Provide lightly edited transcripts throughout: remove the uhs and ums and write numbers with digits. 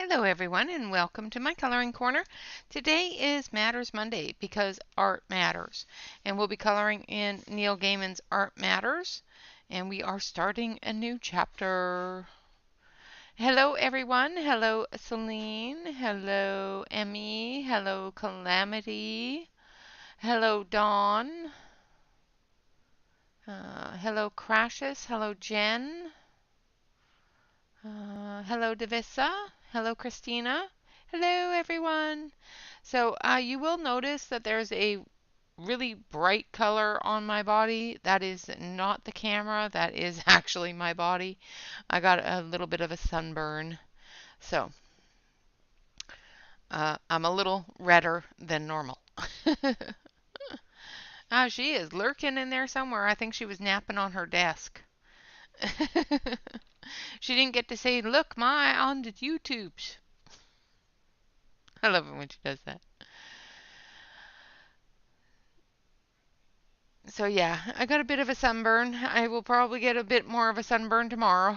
Hello everyone and welcome to my coloring corner. Today is Matters Monday because art matters, and we'll be coloring in Neil Gaiman's Art Matters, and we are starting a new chapter. Hello everyone. Hello Celine. Hello Emmy. Hello Calamity. Hello Dawn. Hello Crashes. Hello Jen. Hello Davissa. Hello Christina. Hello everyone. So you will notice that there's a really bright color on my body. That is not the camera. That is actually my body. I got a little bit of a sunburn. So I'm a little redder than normal. She is lurking in there somewhere. I think she was napping on her desk. She didn't get to say, "Look, my on the YouTubes." I love it when she does that. So yeah, I got a bit of a sunburn. I will probably get a bit more of a sunburn tomorrow.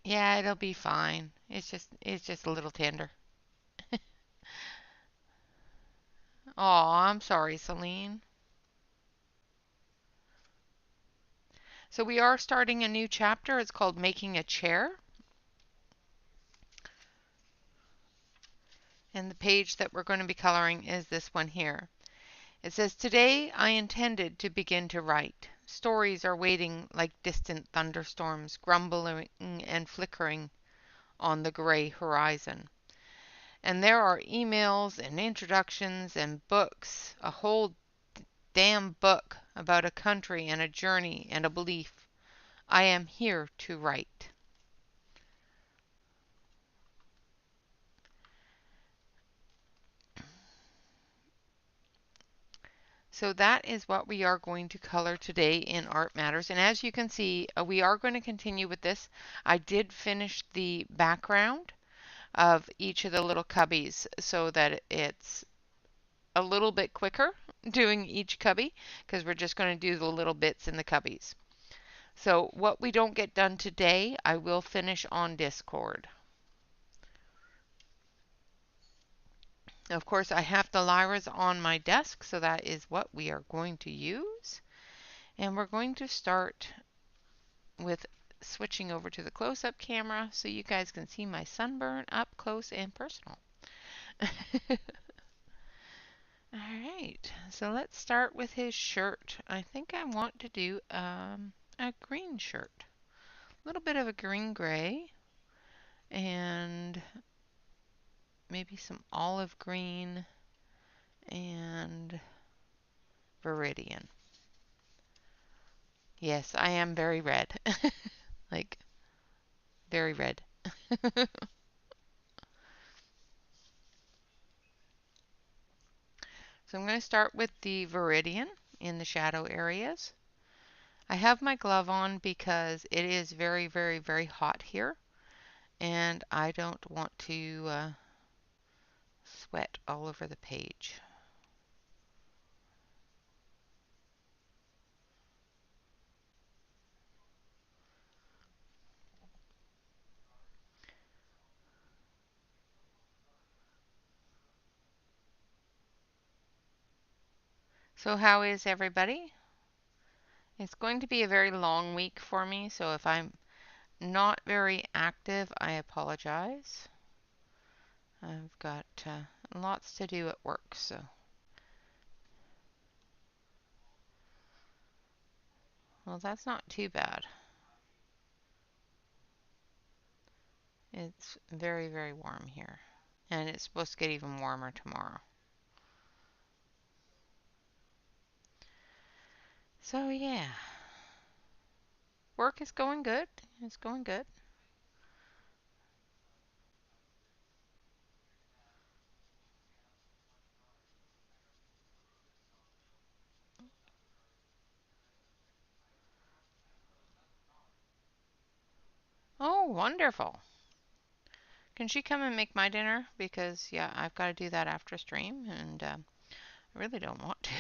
Yeah, it'll be fine. It's just a little tender. Aw, I'm sorry, Celine. So we are starting a new chapter. It's called Making a Chair. And the page that we're going to be coloring is this one here. It says, "Today I intended to begin to write. Stories are waiting like distant thunderstorms, grumbling and flickering on the gray horizon. And there are emails and introductions and books, a whole damn book about a country and a journey and a belief. I am here to write." So that is what we are going to color today in Art Matters. And as you can see, we are going to continue with this. I did finish the background of each of the little cubbies so that it's a little bit quicker doing each cubby, because we're just going to do the little bits in the cubbies. So what we don't get done today, I will finish on Discord. Of course, I have the Lyras on my desk, so that is what we are going to use. And we're going to start with switching over to the close-up camera so you guys can see my sunburn up close and personal. Alright, so let's start with his shirt. I think I want to do a green shirt. A little bit of a green-gray and maybe some olive green and Viridian. Yes, I am very red. Like, very red. So I'm going to start with the Viridian in the shadow areas. I have my glove on because it is very, very, very hot here, and I don't want to sweat all over the page. So how is everybody? It's going to be a very long week for me, so if I'm not very active, I apologize. I've got lots to do at work, so. Well, that's not too bad. It's very, very warm here, and it's supposed to get even warmer tomorrow. So yeah, work is going good. It's going good. Oh, wonderful. Can she come and make my dinner? Because, yeah, I've got to do that after stream, and I really don't want to.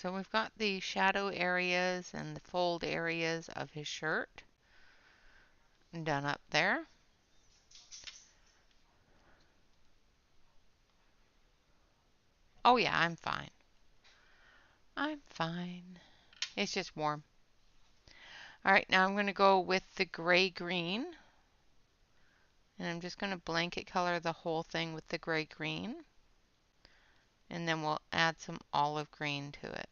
So we've got the shadow areas and the fold areas of his shirt done up there. Oh yeah, I'm fine. I'm fine. It's just warm. All right, now I'm going to go with the gray-green. And I'm just going to blanket color the whole thing with the gray-green. And then we'll add some olive green to it.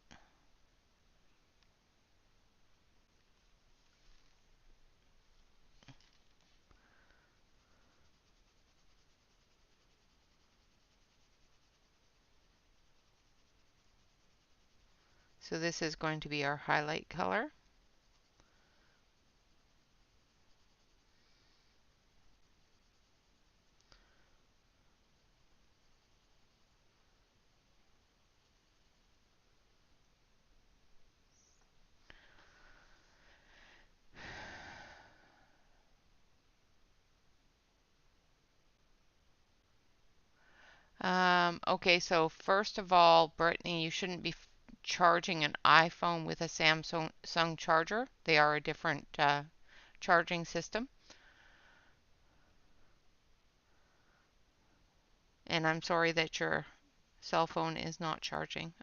So this is going to be our highlight color. Okay, so first of all, Brittany, you shouldn't be charging an iPhone with a Samsung charger. They are a different charging system. And I'm sorry that your cell phone is not charging.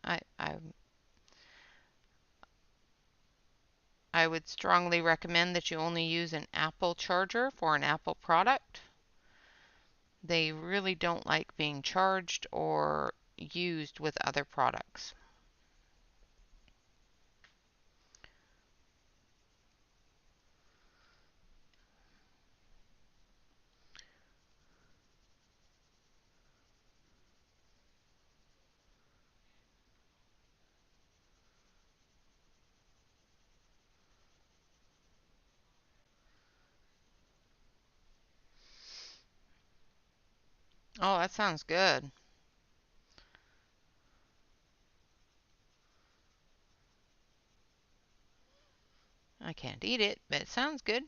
I would strongly recommend that you only use an Apple charger for an Apple product. They really don't like being charged or used with other products. Oh, that sounds good. I can't eat it, but it sounds good.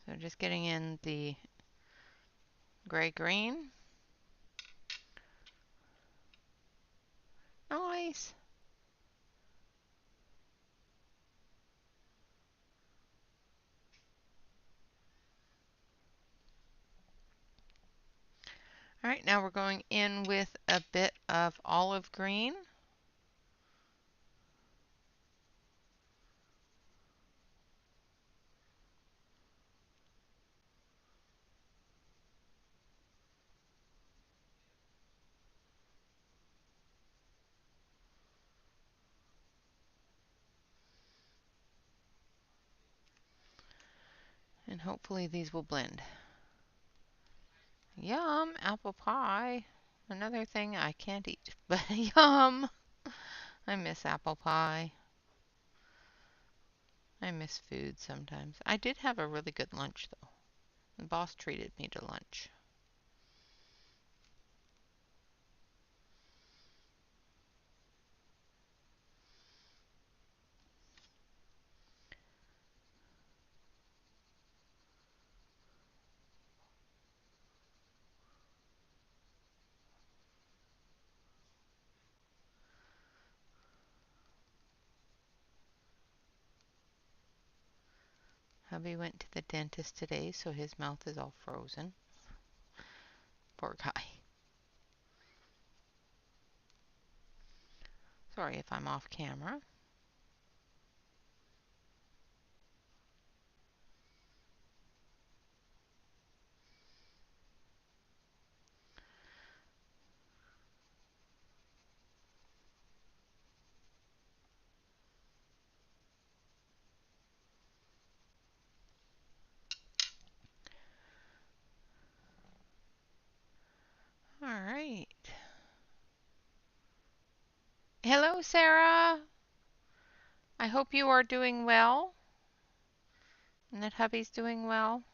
So just getting in the gray-green. Nice. All right, now we're going in with a bit of olive green. And hopefully these will blend. Yum, apple pie. Another thing I can't eat, but yum. I miss apple pie. I miss food sometimes. I did have a really good lunch though. The boss treated me to lunch. Hubby went to the dentist today, so his mouth is all frozen. Poor guy. Sorry if I'm off camera. All right. Hello, Sarah. I hope you are doing well and that hubby's doing well.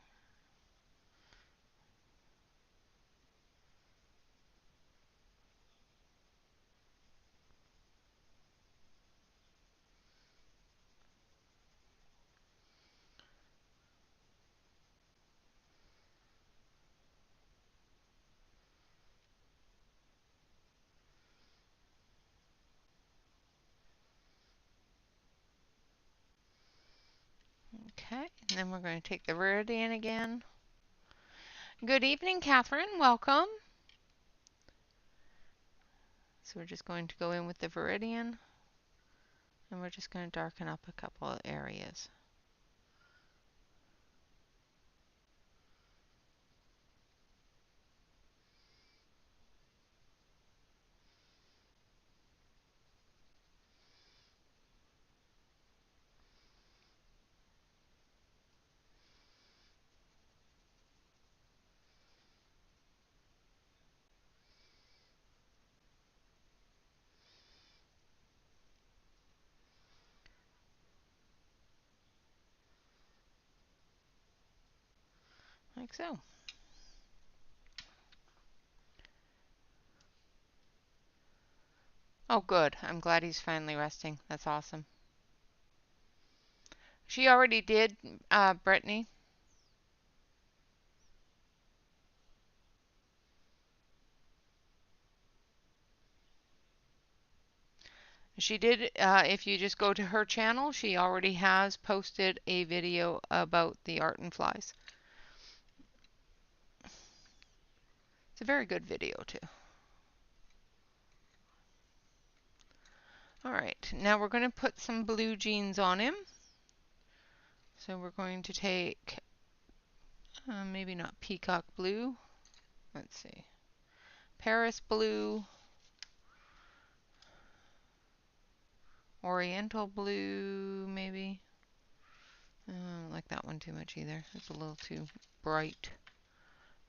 Okay, and then we're going to take the Viridian again. Good evening, Catherine. Welcome. So we're just going to go in with the Viridian, and we're just going to darken up a couple of areas. Like so. Oh, good. I'm glad he's finally resting. That's awesome. She already did, Brittany. She did, if you just go to her channel, she already has posted a video about the art and flies. It's a very good video, too. All right, now we're going to put some blue jeans on him. So we're going to take, maybe not peacock blue. Let's see. Paris blue. Oriental blue, maybe. I don't like that one too much either. It's a little too bright.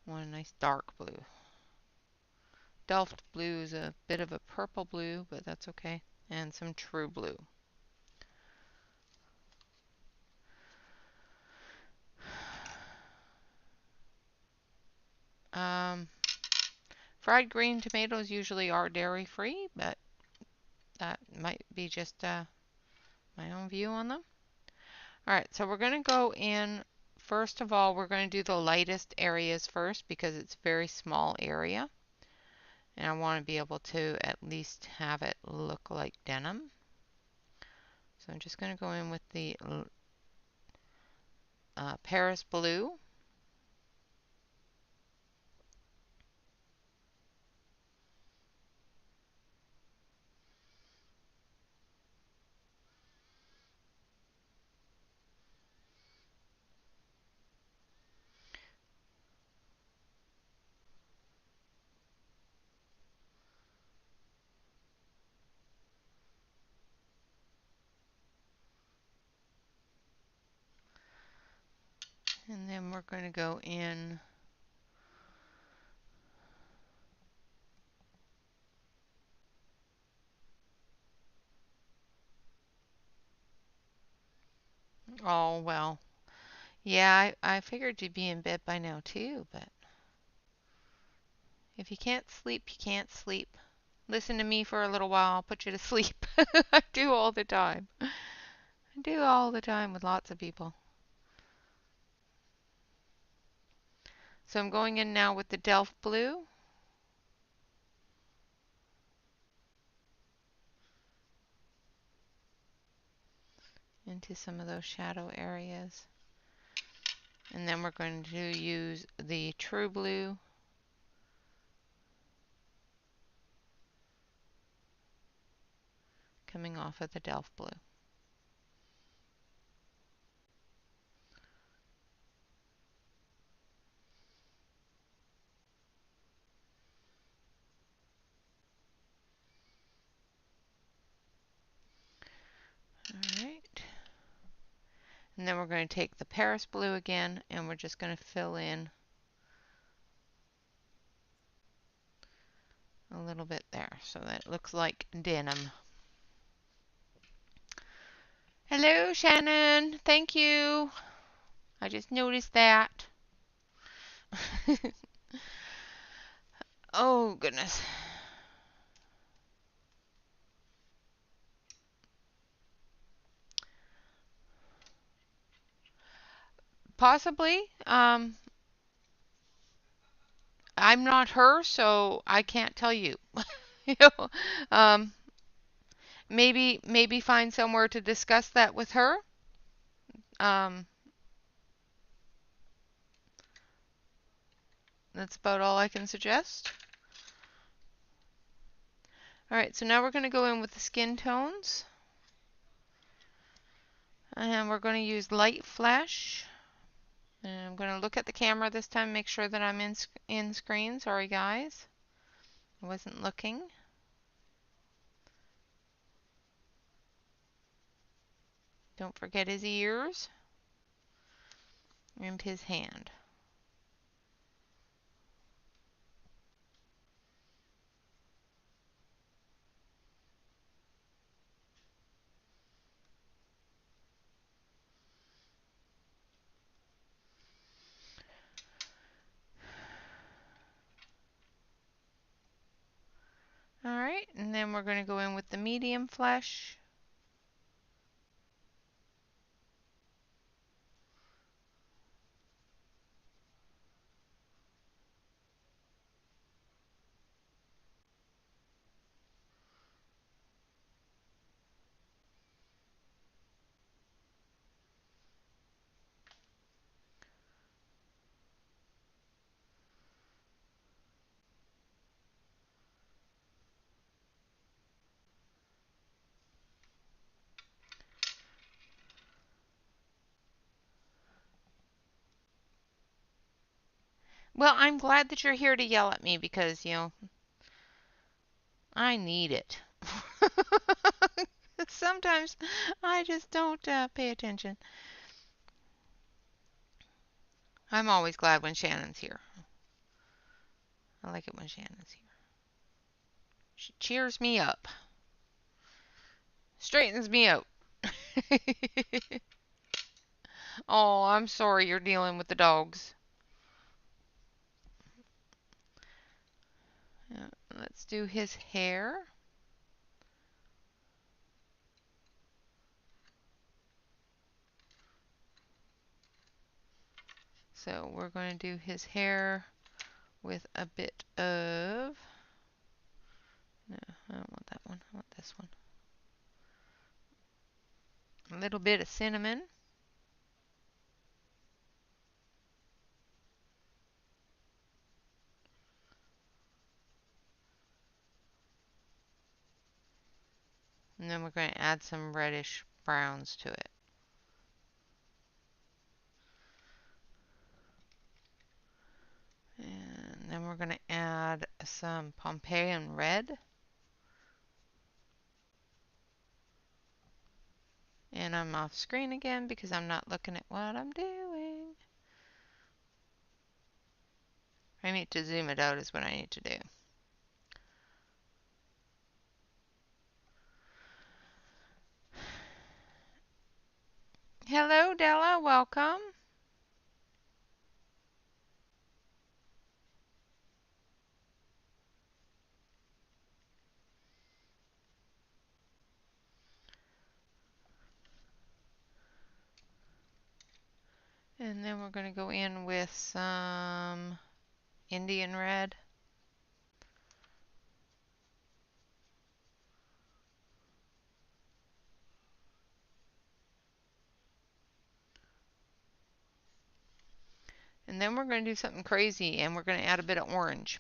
I want a nice dark blue. Delft blue is a bit of a purple blue, but that's okay. And some true blue. Fried green tomatoes usually are dairy free, but that might be just my own view on them. Alright, so we're going to go in, first of all, we're going to do the lightest areas first because it's a very small area. And I want to be able to at least have it look like denim. So I'm just going to go in with the Paris blue. And then we're going to go in oh well. Yeah, I figured you'd be in bed by now too, but if you can't sleep, you can't sleep. Listen to me for a little while, I'll put you to sleep. I do all the time. I do all the time with lots of people. So I'm going in now with the Delft blue. Into some of those shadow areas. And then we're going to use the true blue. Coming off of the Delft blue. Alright. And then we're going to take the Paris blue again and we're just going to fill in a little bit there so that it looks like denim. Hello, Shannon. Thank you. I just noticed that. Oh, goodness. Possibly. I'm not her, so I can't tell you. You know, maybe find somewhere to discuss that with her. That's about all I can suggest. Alright, so now we're going to go in with the skin tones. And we're going to use light flesh. And I'm going to look at the camera this time, make sure that I'm in screen. Sorry guys, I wasn't looking. Don't forget his ears and his hand. Alright, and then we're going to go in with the medium flesh. Well, I'm glad that you're here to yell at me because, you know, I need it. Sometimes I just don't pay attention. I'm always glad when Shannon's here. I like it when Shannon's here. She cheers me up. Straightens me out. Oh, I'm sorry you're dealing with the dogs. Let's do his hair. So we're going to do his hair with a bit of... No, I don't want that one. I want this one. A little bit of cinnamon. And then we're going to add some reddish browns to it. And then we're going to add some Pompeian red. And I'm off screen again because I'm not looking at what I'm doing. I need to zoom it out is what I need to do. Hello, Della. Welcome. And then we're going to go in with some Indian red. And then we're going to do something crazy and we're going to add a bit of orange.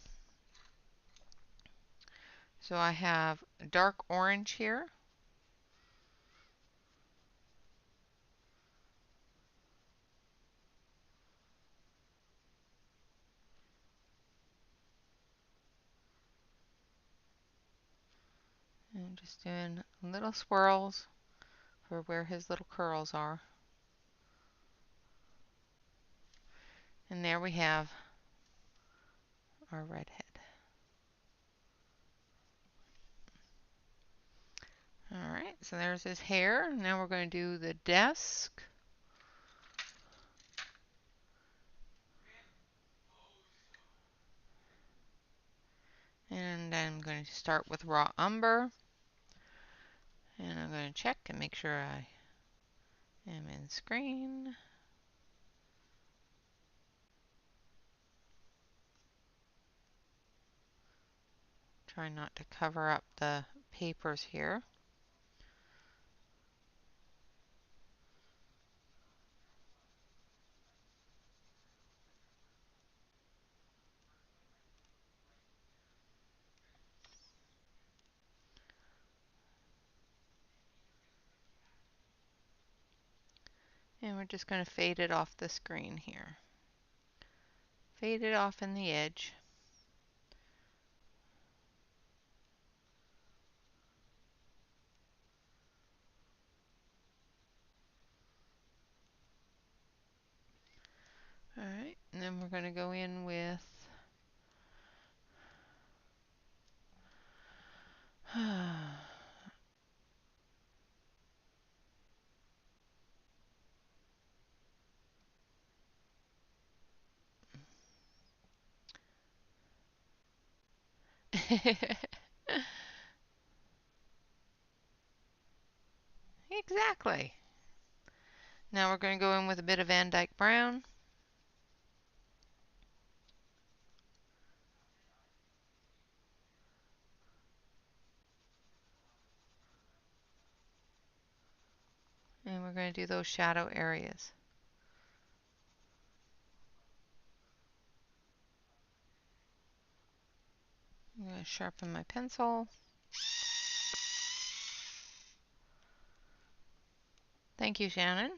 So I have dark orange here. And just doing little swirls for where his little curls are. And there we have our redhead. Alright, so there's his hair. Now we're going to do the desk. And I'm going to start with raw umber. And I'm going to check and make sure I am in screen. Try not to cover up the papers here. And we're just going to fade it off the screen here. Fade it off in the edge. Alright, and then we're going to go in with exactly. Now we're going to go in with a bit of Van Dyke Brown. And we're going to do those shadow areas. I'm going to sharpen my pencil. Thank you, Shannon.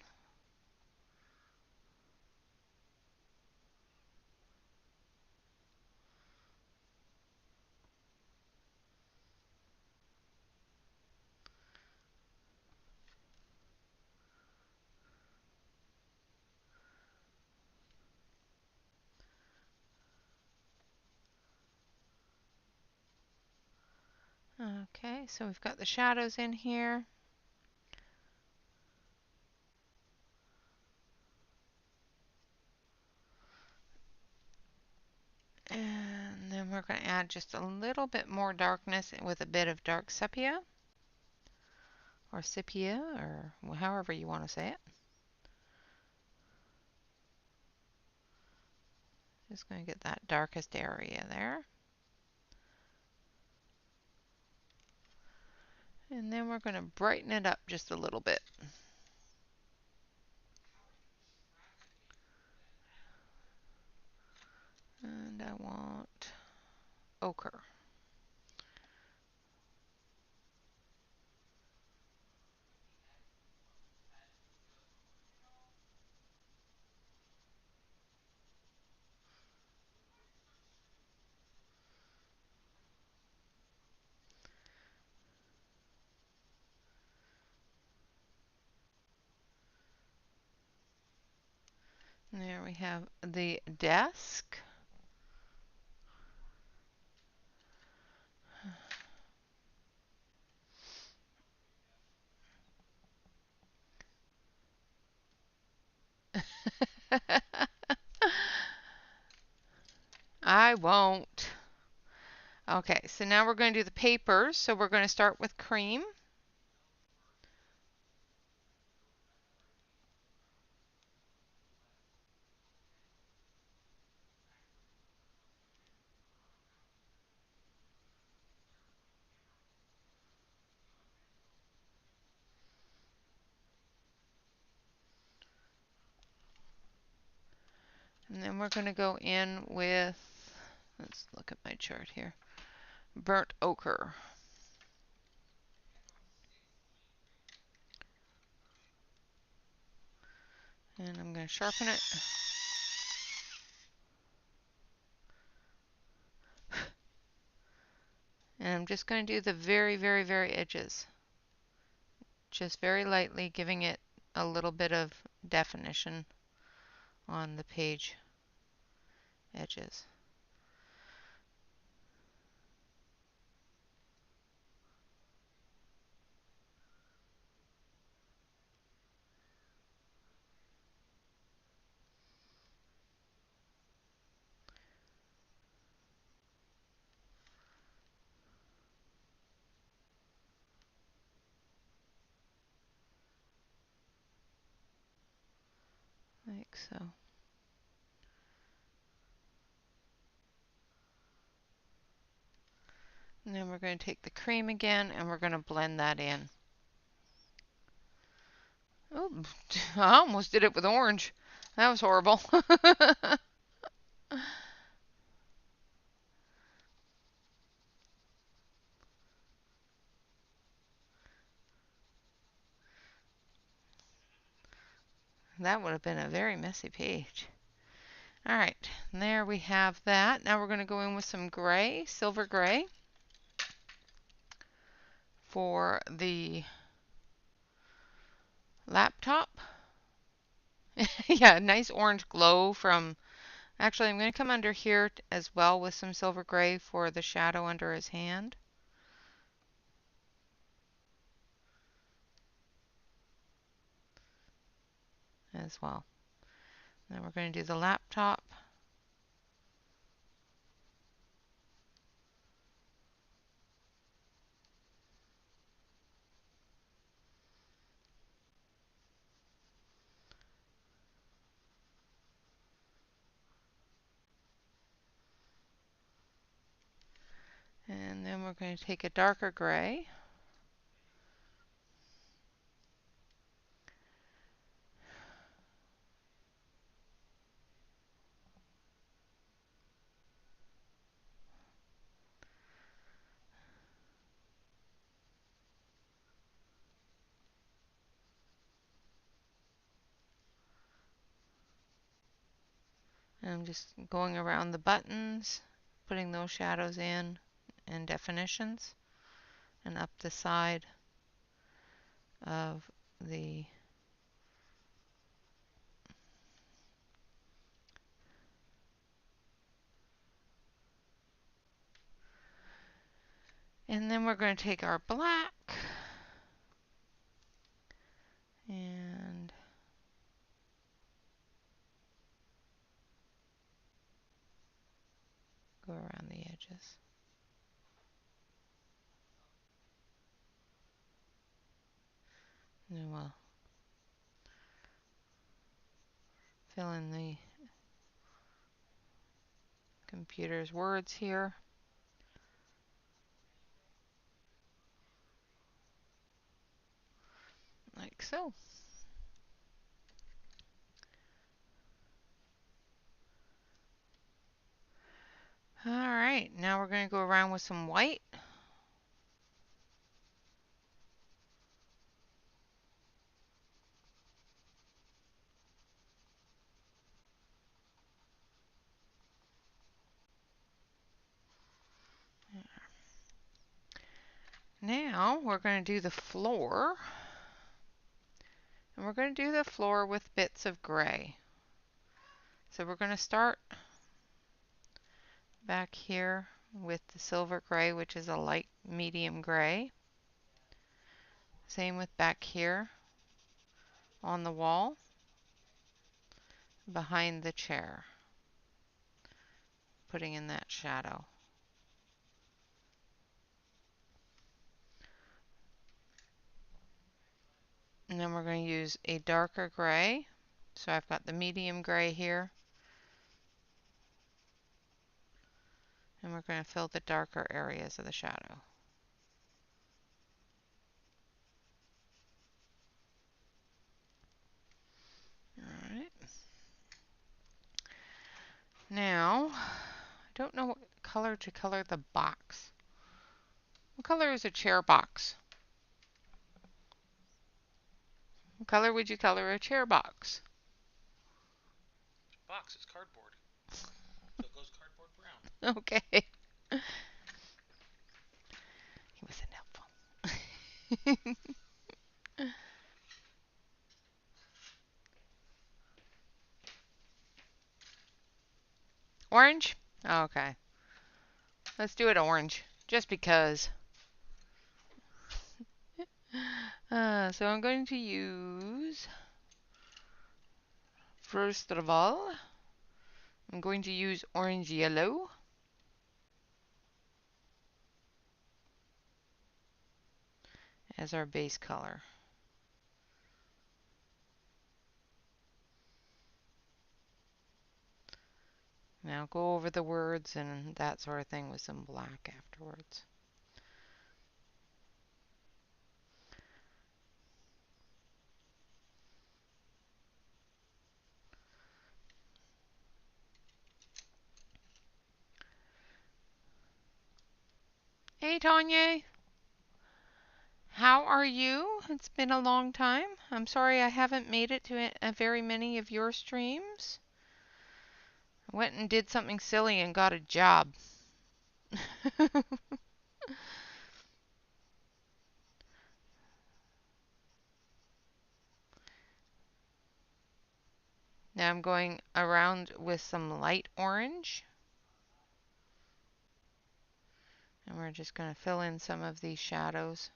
Okay, so we've got the shadows in here. And then we're going to add just a little bit more darkness with a bit of dark sepia, or however you want to say it. Just going to get that darkest area there. And then we're going to brighten it up just a little bit. And I want ochre. And there we have the desk. I won't. Okay, so now we're going to do the papers. So we're going to start with cream. And then we're going to go in with, let's look at my chart here, burnt ochre. And I'm going to sharpen it. And I'm just going to do the very, very, very edges. Just very lightly, giving it a little bit of definition on the page edges. Like so. And then we're going to take the cream again and we're going to blend that in. Oh, I almost did it with orange. That was horrible. that would have been a very messy page. All right, there we have that. Now we're going to go in with some gray, silver gray, for the laptop. Yeah, nice orange glow from... Actually, I'm going to come under here as well with some silver gray for the shadow under his hand. As well. Then we're going to do the laptop. And then we're going to take a darker gray. And I'm just going around the buttons, putting those shadows in and definitions, and up the side of the and then we're going to take our black and go around the edges. And then we'll fill in the computer's words here. Like so. Alright, now we're going to go around with some white. Now we're going to do the floor. And we're going to do the floor with bits of gray. So we're going to start back here with the silver gray, which is a light medium gray. Same with back here on the wall behind the chair, putting in that shadow. And then we're going to use a darker gray. So I've got the medium gray here. And we're going to fill the darker areas of the shadow. Alright. Now, I don't know what color to color the box. What color is a chair box? What color would you color a chair box? Box is cardboard. So it goes cardboard brown. Okay. He wasn't helpful. Orange? Okay. Let's do it orange, just because. So I'm going to use, first of all, I'm going to use orange yellow. As our base color. Now go over the words and that sort of thing with some black afterwards. Hey, Tanya. How are you? It's been a long time. I'm sorry I haven't made it to very many of your streams. I went and did something silly and got a job. Now I'm going around with some light orange. And we're just going to fill in some of these shadows.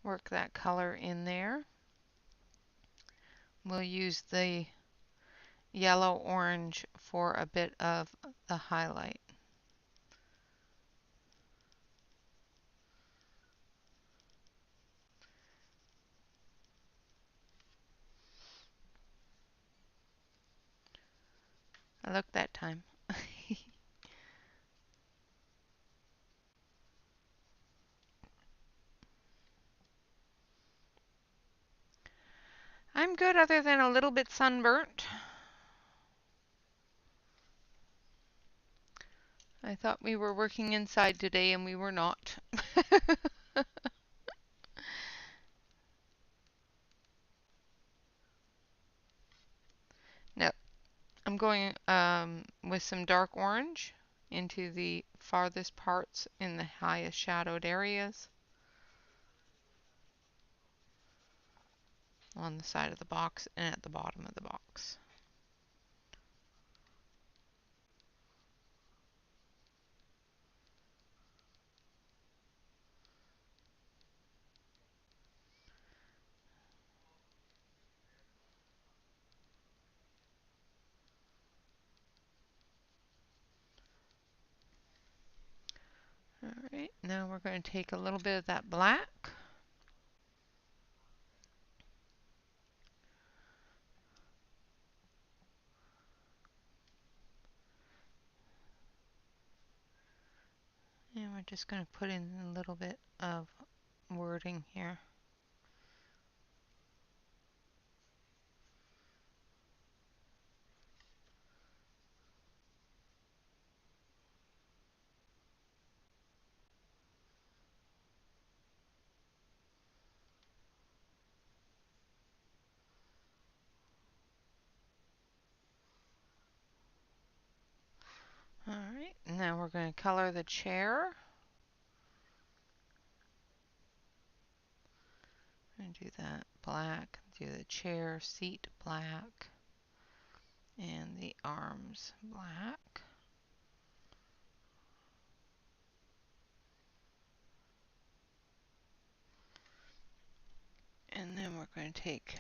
Work that color in there. We'll use the yellow orange for a bit of the highlight. I looked that time. I'm good other than a little bit sunburnt. I thought we were working inside today and we were not. No, I'm going with some dark orange into the farthest parts in the highest shadowed areas on the side of the box and at the bottom of the box. Alright, now we're going to take a little bit of that black. And we're just going to put in a little bit of wording here. Alright, now we're going to color the chair. And do that black, do the chair seat black, and the arms black. And then we're going to take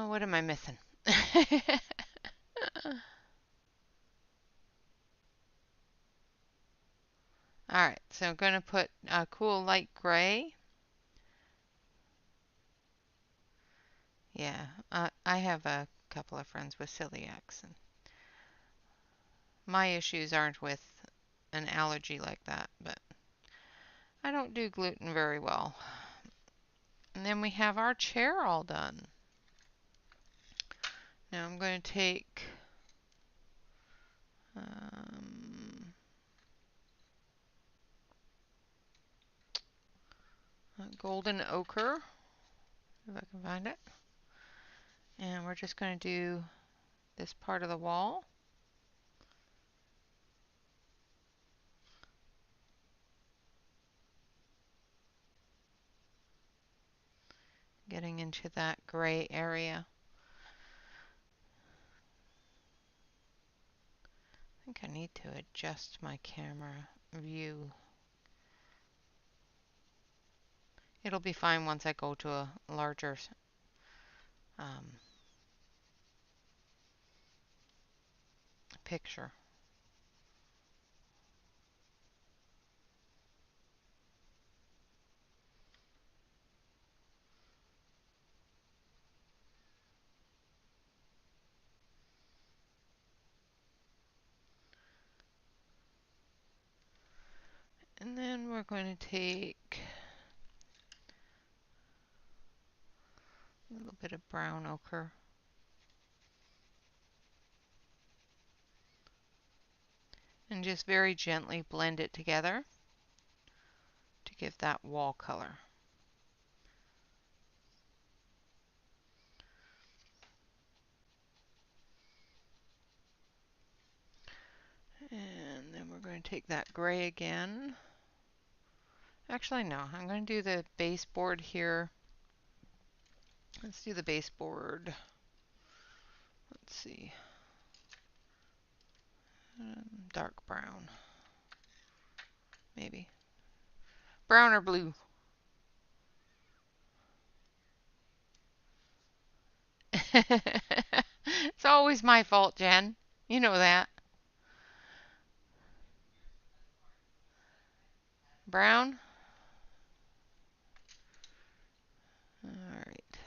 what am I missing? Alright, so I'm going to put a cool light gray. Yeah, I have a couple of friends with celiacs, and my issues aren't with an allergy like that, but I don't do gluten very well. And then we have our chair all done. Now I'm going to take golden ochre, if I can find it. And we're just going to do this part of the wall. Getting into that gray area. I think I need to adjust my camera view. It'll be fine once I go to a larger picture. And then we're going to take a little bit of brown ochre. And just very gently blend it together to give that wall color. And then we're going to take that gray again. Actually, no, I'm going to do the baseboard here. Let's do the baseboard. Let's see. Dark brown. Maybe. Brown or blue? It's always my fault, Jen. You know that. Brown? Alright.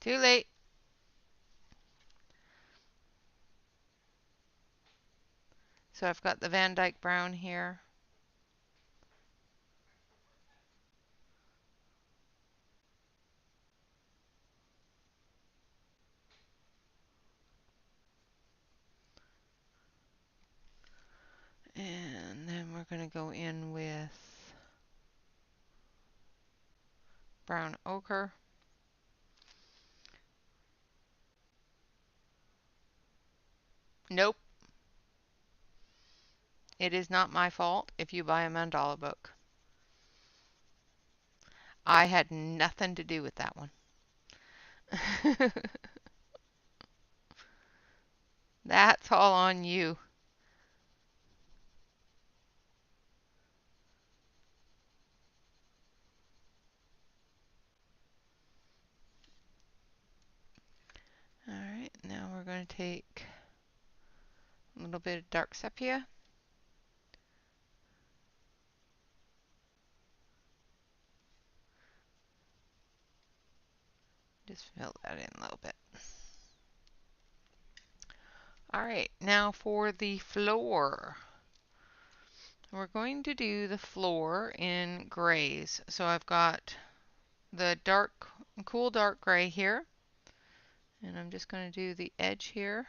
Too late. So I've got the Van Dyke brown here. And then we're going to go in with brown ochre. Nope. It is not my fault if you buy a mandala book. I had nothing to do with that one. That's all on you. Alright, now we're going to take a little bit of dark sepia. Just fill that in a little bit. Alright, now for the floor. We're going to do the floor in grays. So I've got the cool dark gray here. And I'm just going to do the edge here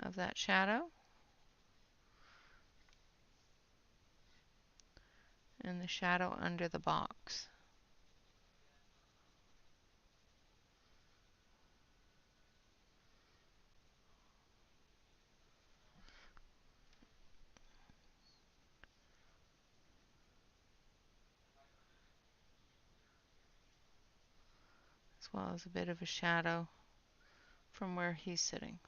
of that shadow. And the shadow under the box. As well as a bit of a shadow from where he's sitting.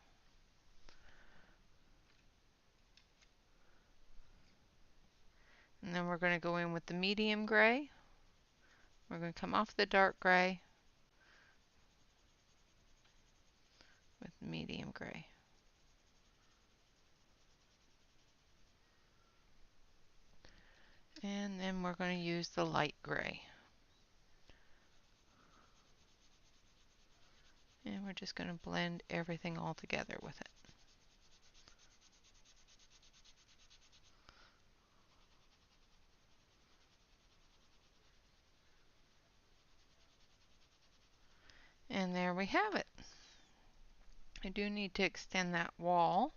And then we're going to go in with the medium gray. We're going to come off the dark gray with medium gray. And then we're going to use the light gray. And we're just going to blend everything all together with it. And there we have it. I do need to extend that wall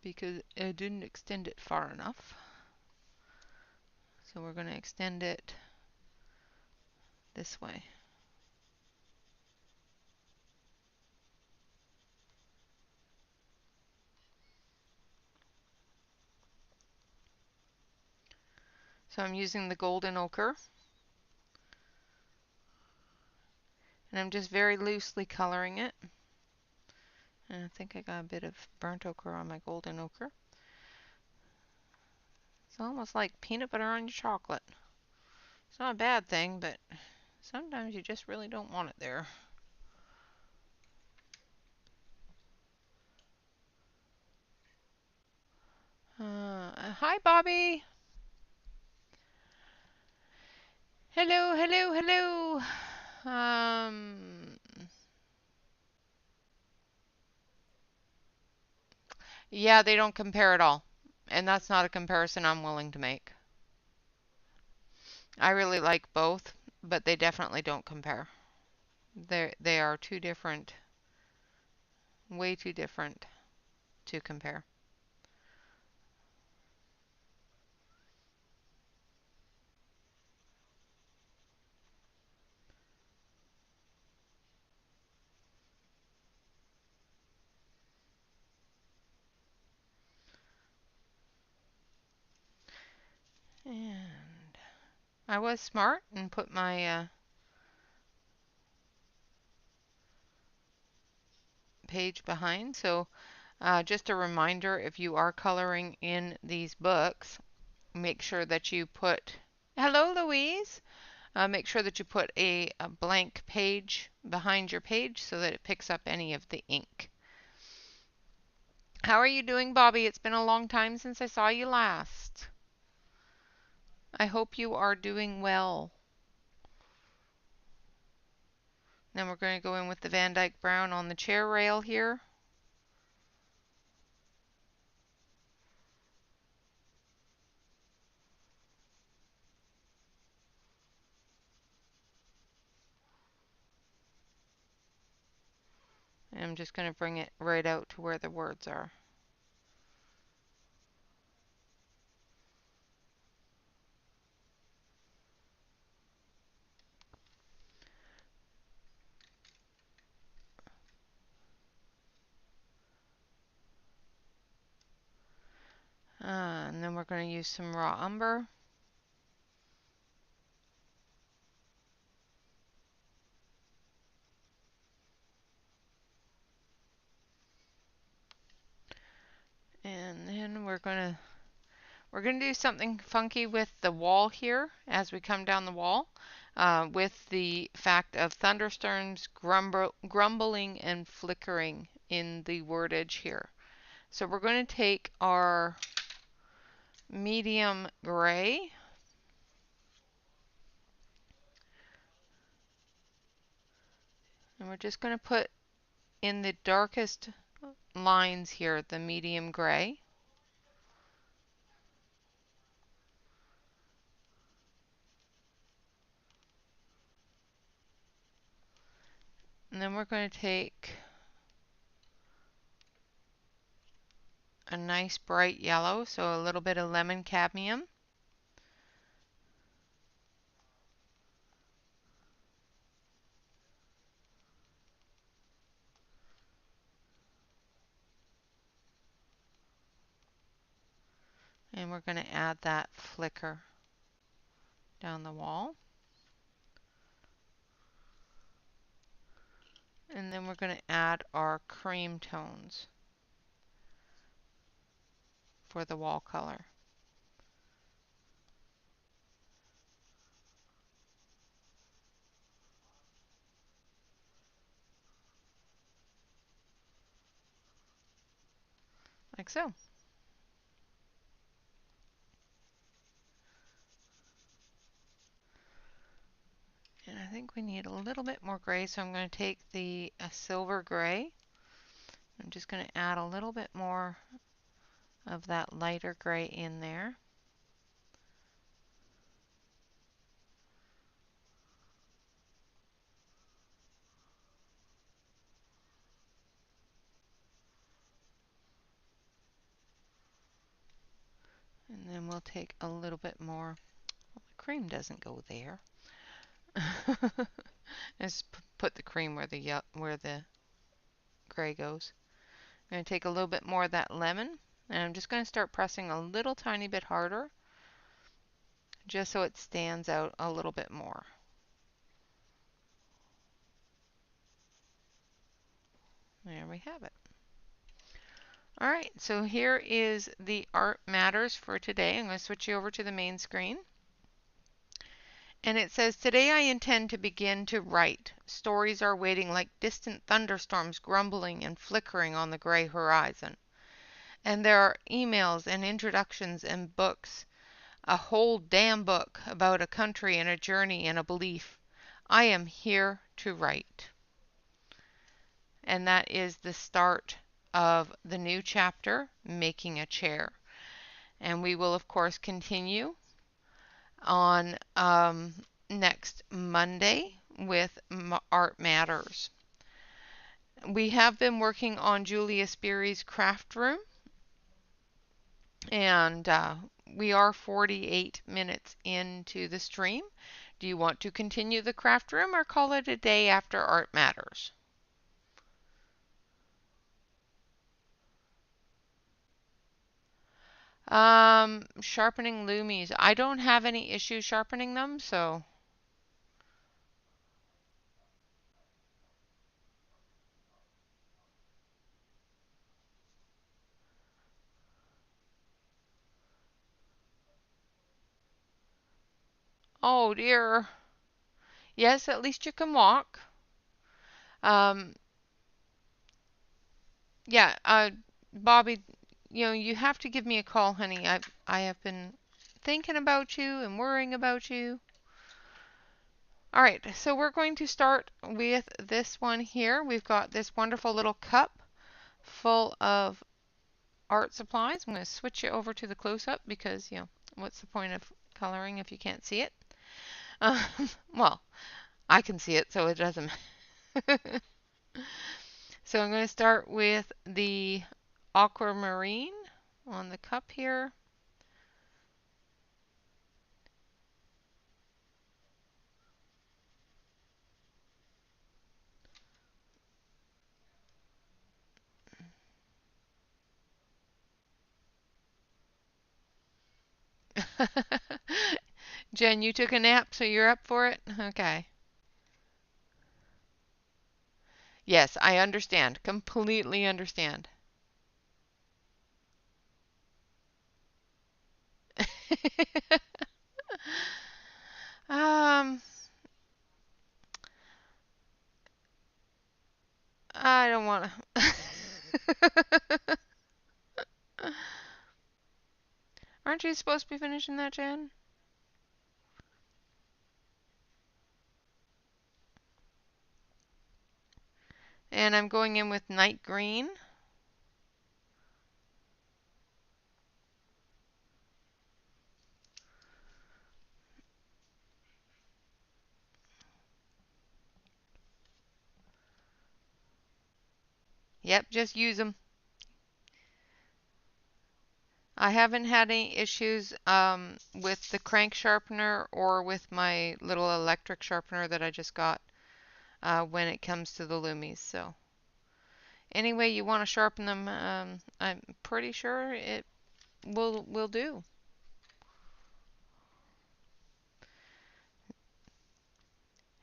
because I didn't extend it far enough. So we're going to extend it this way. So I'm using the golden ochre. And I'm just very loosely coloring it. And I think I got a bit of burnt ochre on my golden ochre. It's almost like peanut butter on your chocolate. It's not a bad thing, but sometimes you just really don't want it there. Hi, Bobby. Hello, hello, hello. Um, yeah, they don't compare at all. And that's not a comparison I'm willing to make. I really like both, but they definitely don't compare. They are too different, way too different to compare. And I was smart and put my page behind. So just a reminder, if you are coloring in these books, make sure that you put, hello Louise, make sure that you put a blank page behind your page so that it picks up any of the ink. How are you doing, Bobby? It's been a long time since I saw you last. I hope you are doing well. Then we're going to go in with the Van Dyke Brown on the chair rail here. And I'm just going to bring it right out to where the words are. And then we're going to use some raw umber. And then we're going to do something funky with the wall here as we come down the wall, with the fact of thunderstorms grumbling and flickering in the wordage here. So we're going to take our medium gray and we're just going to put in the darkest lines here the medium gray. And then we're going to take a nice bright yellow, so a little bit of lemon cadmium. And we're going to add that flicker down the wall. And then we're going to add our cream tones for the wall color. Like so. And I think we need a little bit more gray, so I'm going to take the silver gray. I'm just going to add a little bit more of that lighter gray in there. And then we'll take a little bit more. Well, the cream doesn't go there. Just put the cream where the gray goes. I'm going to take a little bit more of that lemon, and I'm just going to start pressing a little tiny bit harder, just so it stands out a little bit more. There we have it. All right, so here is the Art Matters for today. I'm going to switch you over to the main screen. And it says, today I intend to begin to write. Stories are waiting like distant thunderstorms grumbling and flickering on the gray horizon. And there are emails and introductions and books a whole damn book about a country and a journey and a belief. I am here to write. And that is the start of the new chapter, Making a Chair. And we will, of course, continue on next Monday with Art Matters. We have been working on Julia Spiri's craft room, and we are 48 minutes into the stream. Do you want to continue the craft room or call it a day after Art Matters? Sharpening loomies. I don't have any issues sharpening them, so. Oh dear. Yes, at least you can walk. Um, yeah, Bobby, you have to give me a call, honey. I have been thinking about you and worrying about you. All right, so we're going to start with this one here. We've got this wonderful little cup full of art supplies. I'm going to switch it over to the close-up because, what's the point of coloring if you can't see it? Um, well, I can see it, so it doesn't. So I'm going to start with the aquamarine on the cup here. Jen, you took a nap, so you're up for it? Okay. Yes, I understand. Completely understand. um, I don't want to. Aren't you supposed to be finishing that, Jen? And I'm going in with night green. Yep, just use them. I haven't had any issues with the crank sharpener or with my little electric sharpener that I just got when it comes to the loomies. So any way you want to sharpen them, I'm pretty sure it will do.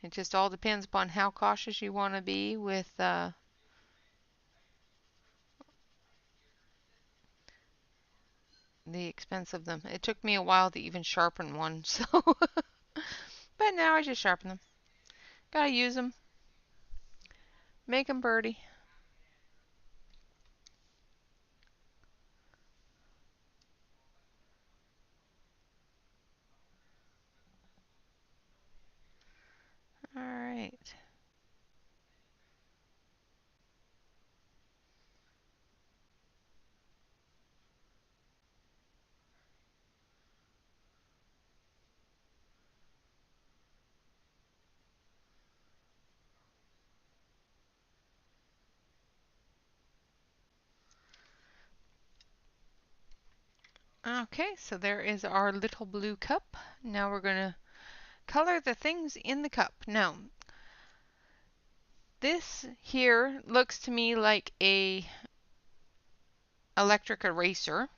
It just all depends upon how cautious you want to be with the expense of them. It took me a while to even sharpen one, so but now I just sharpen them. Gotta use them. Make them birdie. All right. Okay, so there is our little blue cup. Now we're going to color the things in the cup. Now, this here looks to me like a electric eraser.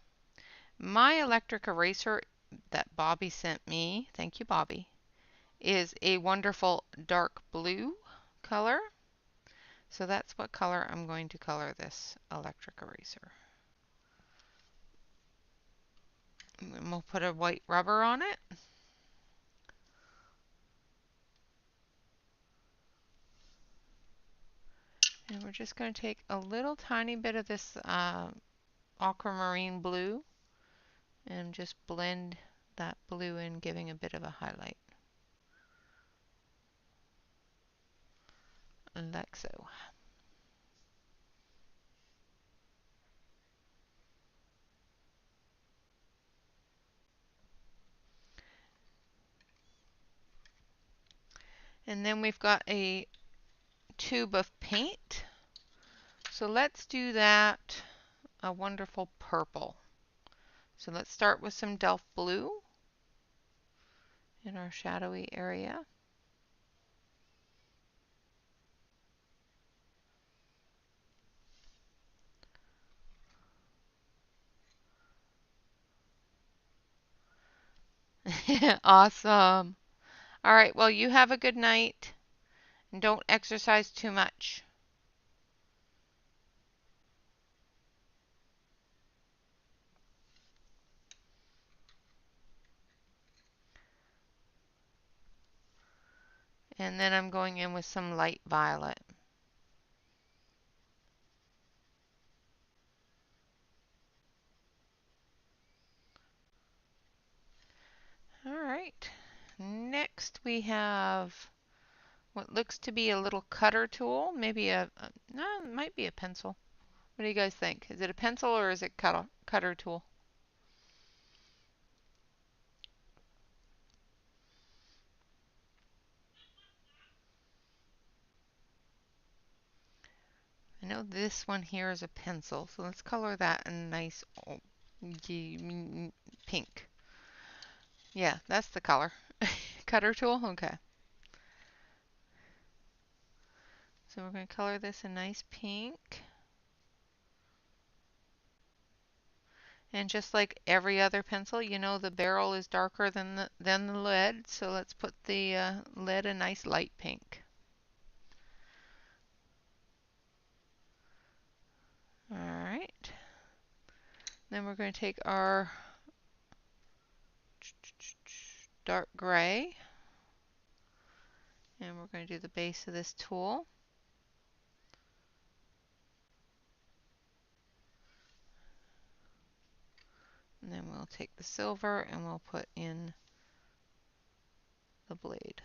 My electric eraser that Bobby sent me, thank you Bobby, is a wonderful dark blue color. So that's what color I'm going to color this electric eraser. And we'll put a white rubber on it. And we're just going to take a little tiny bit of this aquamarine blue and just blend that blue in, giving a bit of a highlight. Like so. And then we've got a tube of paint. So let's do that a wonderful purple. So let's start with some Delft blue in our shadowy area. Awesome. All right, well, you have a good night and don't exercise too much. And then I'm going in with some light violet. All right. Next we have what looks to be a little cutter tool, maybe no, it might be a pencil. What do you guys think? Is it a pencil or is it cutter tool? I know this one here is a pencil, so let's color that a nice pink. Yeah, that's the color. Cutter tool? Okay. So we're going to color this a nice pink. And just like every other pencil, you know the barrel is darker than the lead, so let's put the lead a nice light pink. All right. Then we're going to take our dark gray and we're going to do the base of this tool. And then we'll take the silver and we'll put in the blade.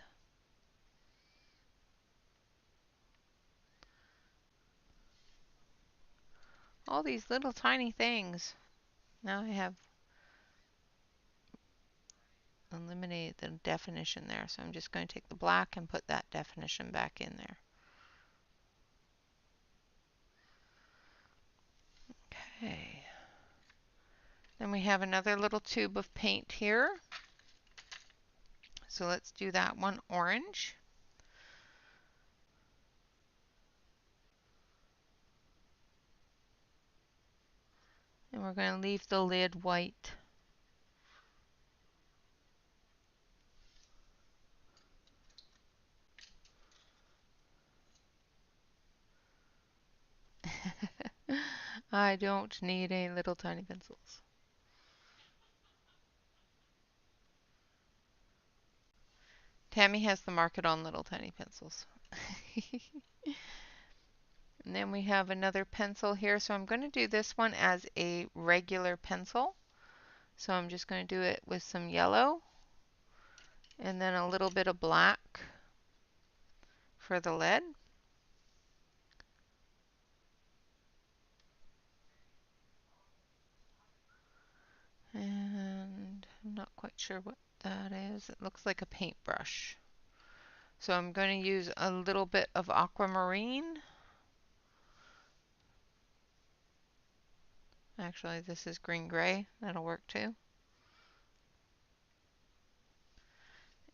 All these little tiny things. Now I have eliminated the definition there, so I'm just going to take the black and put that definition back in there. Okay. Then we have another little tube of paint here. So let's do that one orange. And we're going to leave the lid white. I don't need any little tiny pencils. Tammy has the market on little tiny pencils. And then we have another pencil here. So I'm going to do this one as a regular pencil. So I'm just going to do it with some yellow and then a little bit of black for the lead. And I'm not quite sure what that is. It looks like a paintbrush. So I'm going to use a little bit of aquamarine. Actually, this is green gray. That'll work too.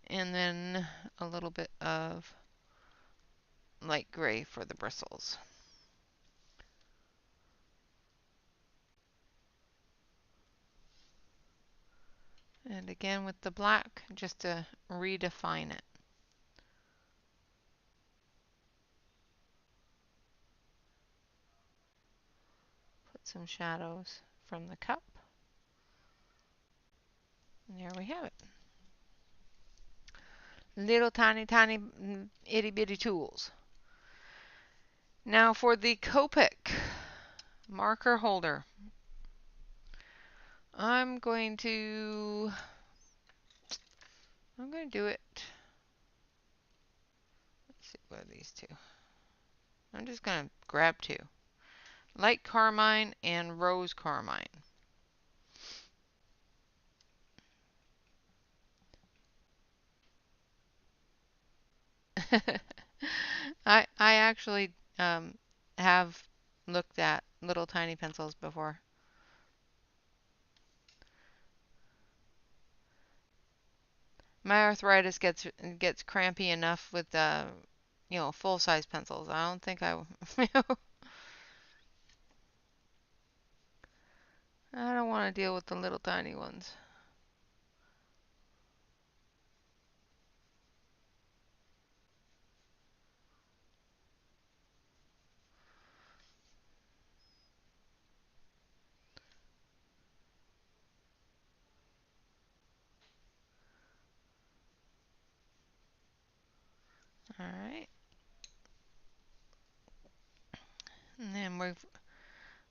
And then a little bit of light gray for the bristles. And again with the black, just to redefine it. Put some shadows from the cup. And there we have it. Little tiny, tiny, itty bitty tools. Now for the Copic marker holder. I'm going to I'm going to do it. Let's see, what are these two? I'm just going to grab two. Light carmine and rose carmine. I actually have looked at little tiny pencils before. My arthritis gets crampy enough with full size pencils. I don't think I I don't want to deal with the little tiny ones. All right. And then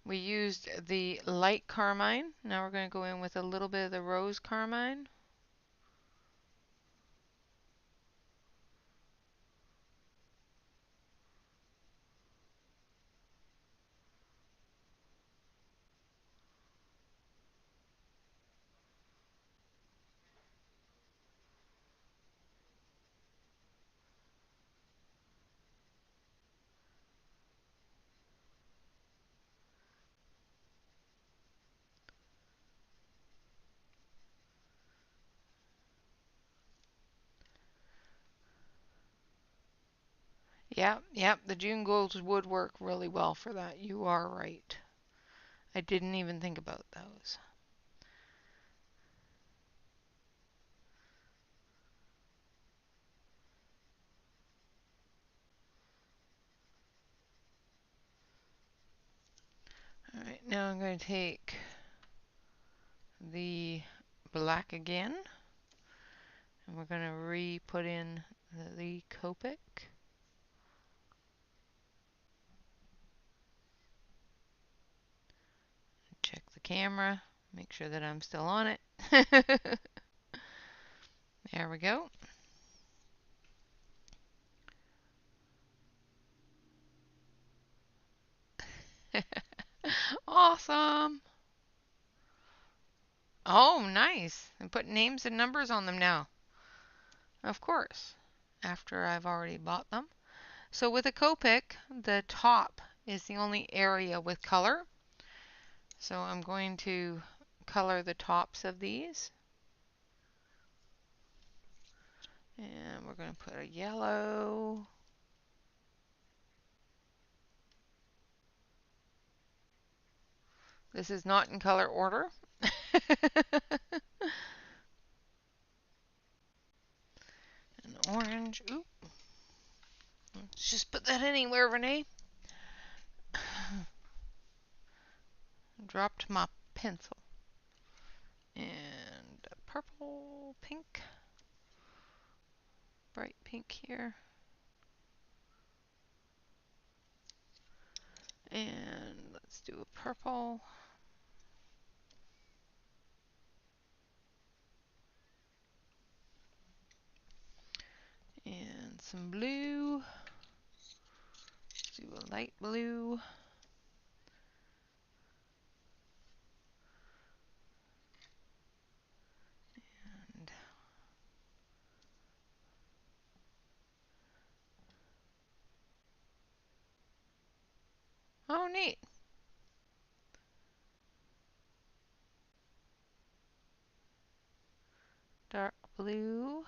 we used the light carmine. Now we're going to go in with a little bit of the rose carmine. Yep, the June golds would work really well for that. You are right. I didn't even think about those. All right, now I'm going to take the black again, and we're going to re-put in the Copic. Check the camera, make sure that I'm still on it. There we go. Awesome. Oh, nice. And put names and numbers on them now. Of course, after I've already bought them. So with a Copic, the top is the only area with color. So I'm going to color the tops of these. And we're going to put a yellow. This is not in color order. An orange. Ooh. Let's just put that anywhere, Renee. Dropped my pencil. And purple, pink. Bright pink here. And let's do a purple. And some blue. Let's do a light blue. And oh, neat. Dark blue.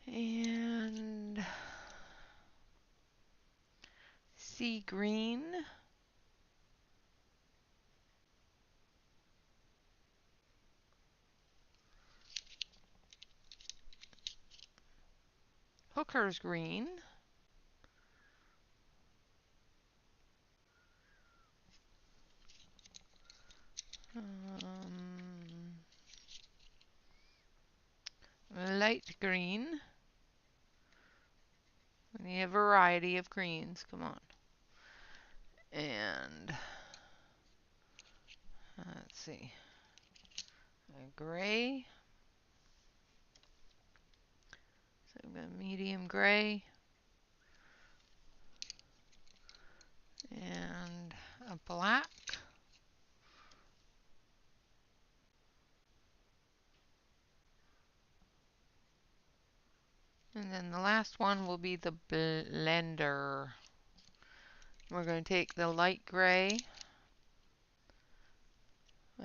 And sea green. Hooker's green. Light green. We need a variety of greens. Come on. And let's see. A gray. I've got medium gray and a black. And then the last one will be the blender. We're going to take the light gray.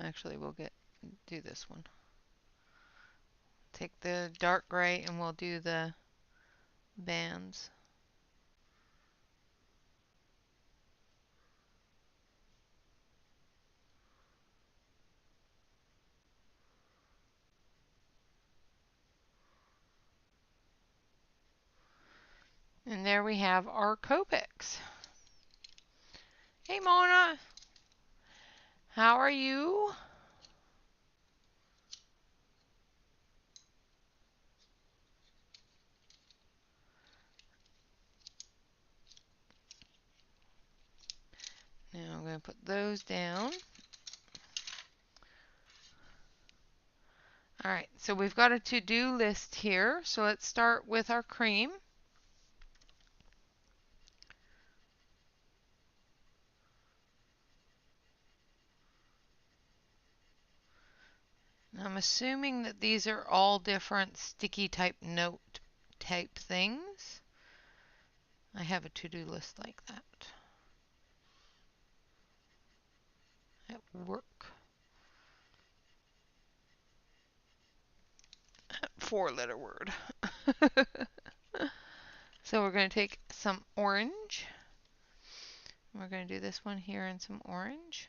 Actually, we'll do this one. Take the dark gray and we'll do the bands. And there we have our Copics. Hey Mona, how are you? Now I'm going to put those down. Alright, so we've got a to-do list here. So let's start with our cream. I'm assuming that these are all different sticky type note type things. I have a to-do list like that at work. 4-letter word. So we're going to take some orange. We're going to do this one here in some orange.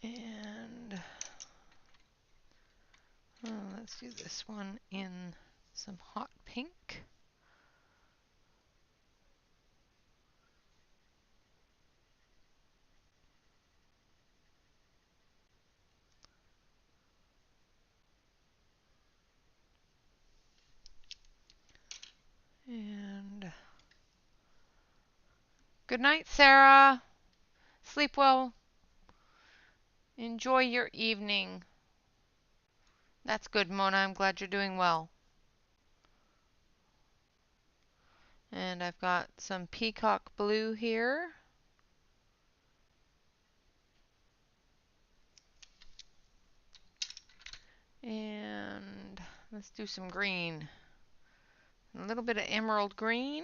And let's do this one in some hot pink. And good night, Sarah. Sleep well. Enjoy your evening. That's good, Mona. I'm glad you're doing well. And I've got some peacock blue here. And let's do some green. A little bit of emerald green.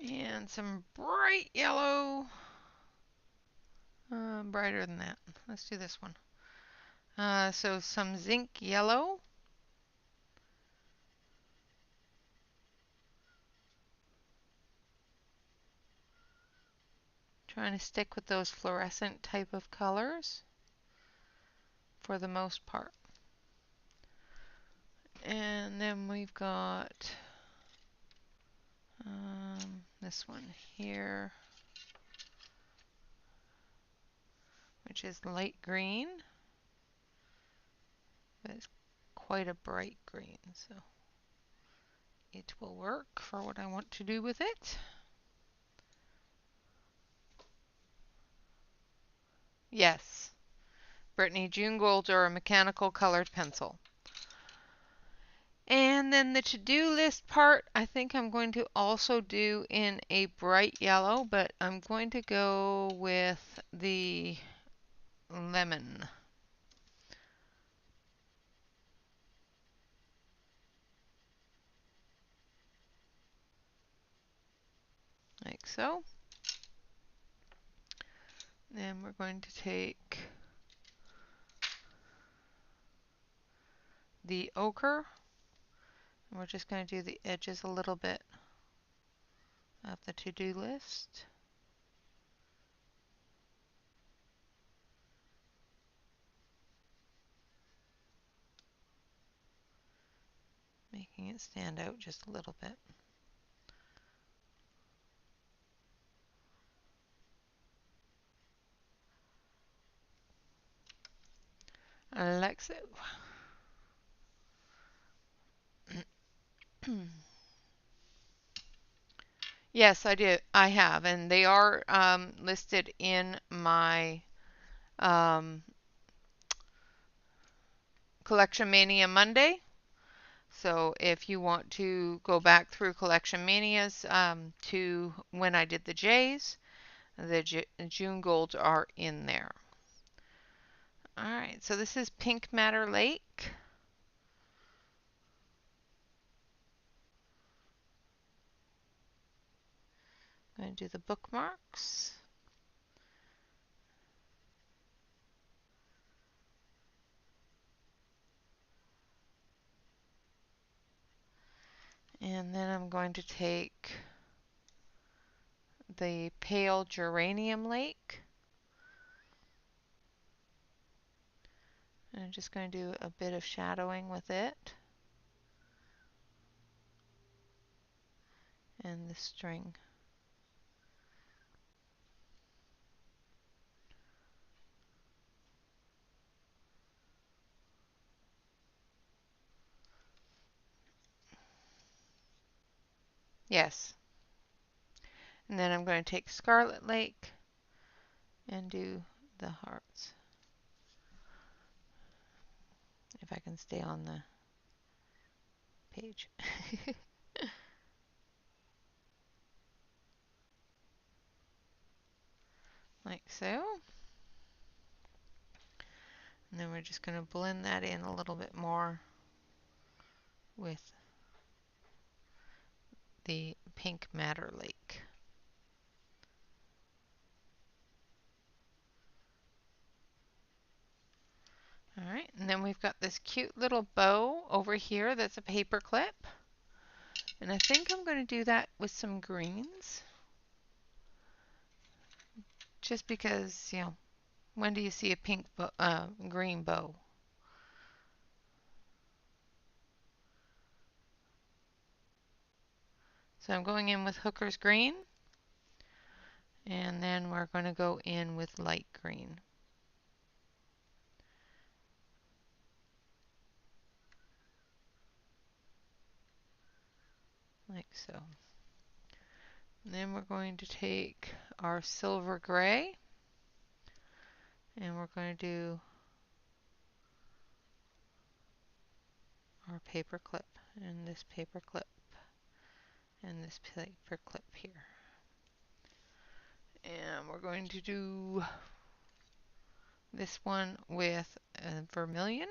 And some bright yellow. Brighter than that. Let's do this one. So some zinc yellow. Trying to stick with those fluorescent type of colors for the most part. And then we've got this one here, which is light green, but it's quite a bright green, so it will work for what I want to do with it. Yes, Brittany, June golds are a mechanical colored pencil. And then the to-do list part, I think I'm going to also do in a bright yellow, but I'm going to go with the lemon. Like so. Then we're going to take the ochre, and we're just going to do the edges a little bit of the to-do list. Making it stand out just a little bit. Like so. Yes, I did. I have, and they are listed in my um, Collection Mania Monday. So if you want to go back through Collection Manias to when I did the J's, the June Golds are in there. All right, so this is Pink Matter Lake. I'm going to do the bookmarks. And then I'm going to take the Pale Geranium Lake. And I'm just going to do a bit of shadowing with it. And the string. Yes. And then I'm going to take Scarlet Lake and do the hearts. If I can stay on the page. Like so. And then we're just going to blend that in a little bit more with the Pink Matter Lake. Alright, and then we've got this cute little bow over here that's a paper clip. And I think I'm going to do that with some greens. Just because, you know, when do you see a green bow? So I'm going in with Hooker's Green. And then we're going to go in with light green. Like so. And then we're going to take our silver gray. And we're going to do our paper clip and this paper clip and this paper clip here. And we're going to do this one with vermilion.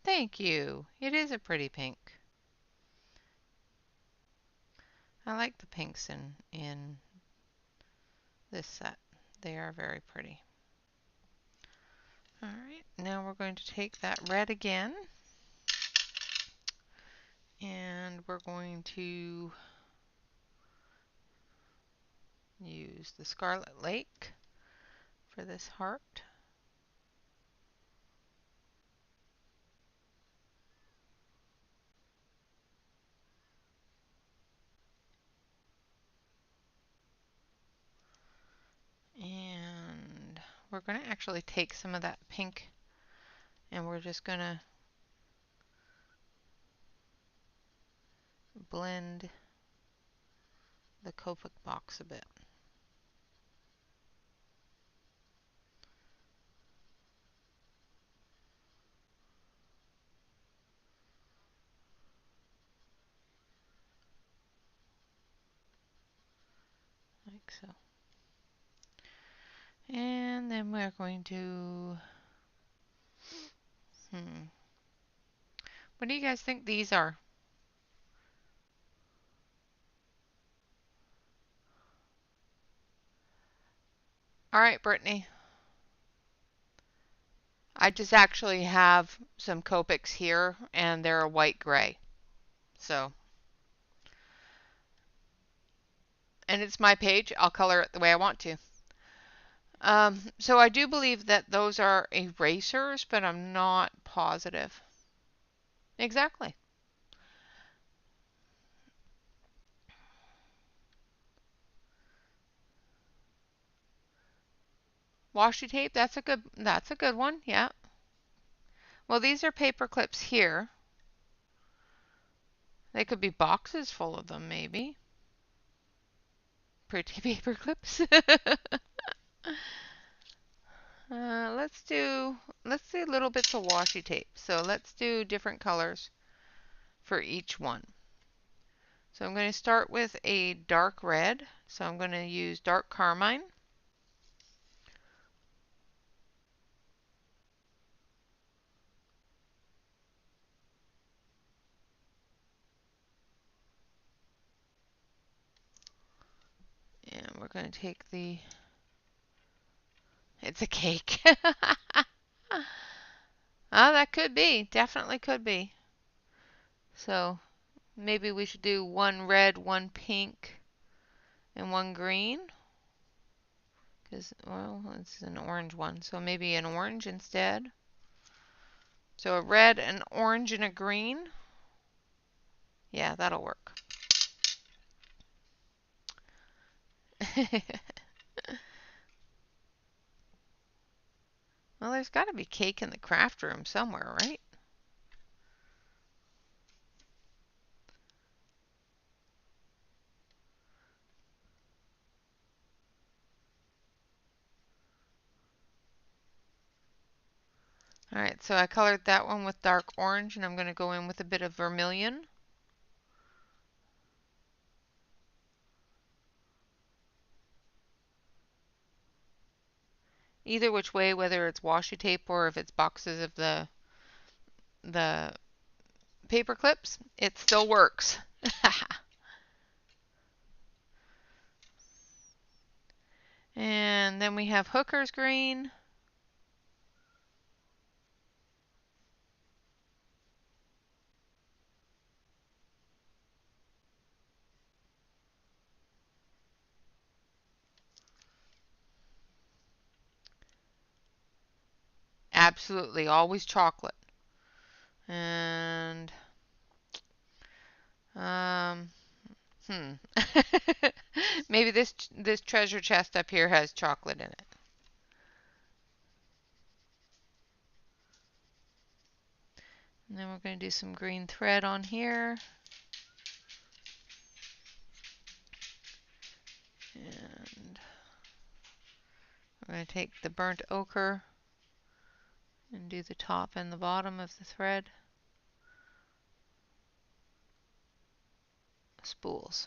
Thank you. It is a pretty pink. I like the pinks in this set. They are very pretty. Alright, now we're going to take that red again. And we're going to use the Scarlet Lake for this heart. And we're going to actually take some of that pink and we're just going to blend the Copic box a bit. Like so. And then we're going to what do you guys think these are? Alright, Brittany. I just actually have some Copics here and they're a white gray. So, and it's my page. I'll color it the way I want to. So I do believe that those are erasers, but I'm not positive. Exactly. Washi tape, that's a good one. Yeah. Well, these are paper clips here. They could be boxes full of them, maybe. Pretty paper clips. Let's do little bits of washi tape. So let's do different colors for each one. So I'm going to start with a dark red. So I'm going to use dark carmine. And we're going to take it's a cake. Oh, that could be. Definitely could be. So maybe we should do one red, one pink, and one green. Because, well, it's an orange one. So maybe an orange instead. So a red, an orange, and a green. Yeah, that'll work. Well, there's got to be cake in the craft room somewhere, right? All right, so I colored that one with dark orange, and I'm going to go in with a bit of vermilion. Either which way, whether it's washi tape or if it's boxes of the paper clips, it still works. And then we have Hooker's green. Absolutely, always chocolate. And um, hmm. Maybe this treasure chest up here has chocolate in it. And then we're going to do some green thread on here. And we're going to take the burnt ochre and do the top and the bottom of the thread spools.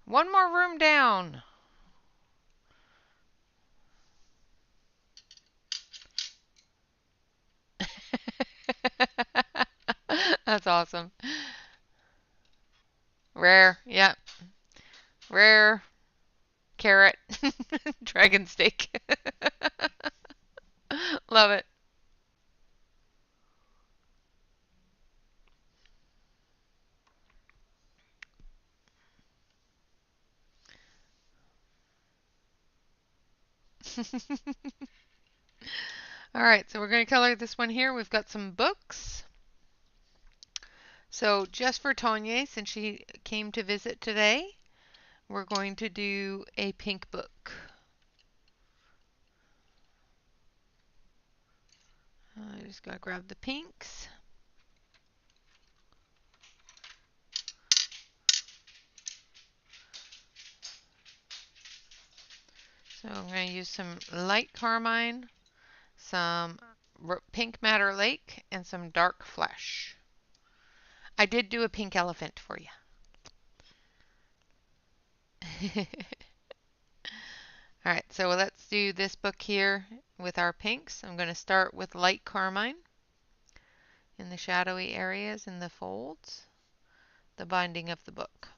One more room down. That's awesome. Rare, yep. Rare carrot dragon steak. Love it. All right, so we're going to color this one here. We've got some books. So just for Tanya, since she came to visit today, we're going to do a pink book. I just got to grab the pinks. So I'm going to use some light carmine, some pink madder lake, and some dark flesh. I did do a pink elephant for you. All right, so let's do this book here with our pinks. I'm going to start with light carmine in the shadowy areas in the folds, the binding of the book.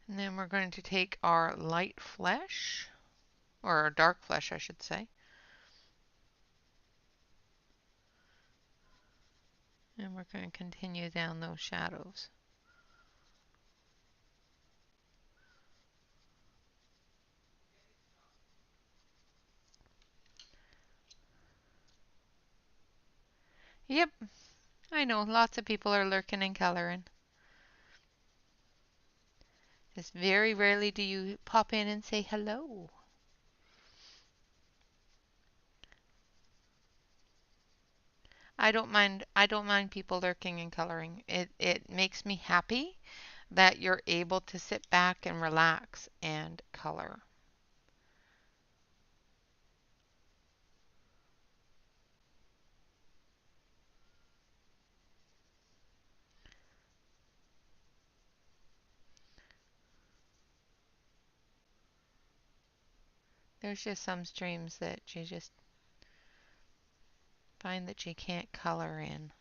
And then we're going to take our light flesh, or our dark flesh, I should say. And we're going to continue down those shadows. Yep, I know, lots of people are lurking and coloring. Just very rarely do you pop in and say hello. I don't mind people lurking and coloring. It makes me happy that you're able to sit back and relax and color. There's just some streams that you just find that you can't color in.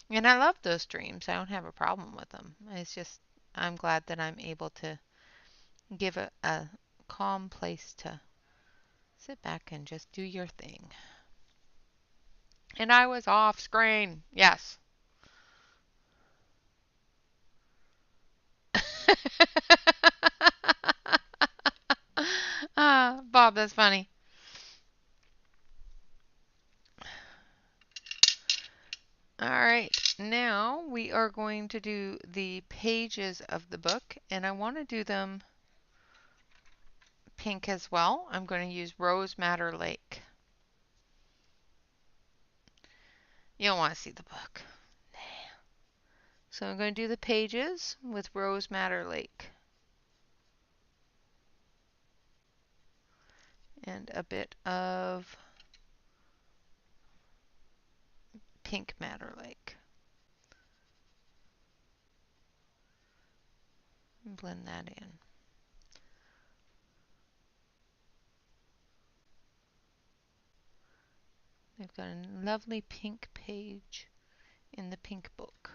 And I love those streams. I don't have a problem with them. It's just I'm glad that I'm able to give a calm place to sit back and just do your thing. And I was off screen. Yes. Bob, that's funny. All right, now we are going to do the pages of the book, and I want to do them pink as well. I'm going to use Rose Madder Lake. You don't want to see the book. So I'm going to do the pages with Rose Madder Lake. And a bit of Pink Madder Lake. Blend that in. They've got a lovely pink page in the pink book.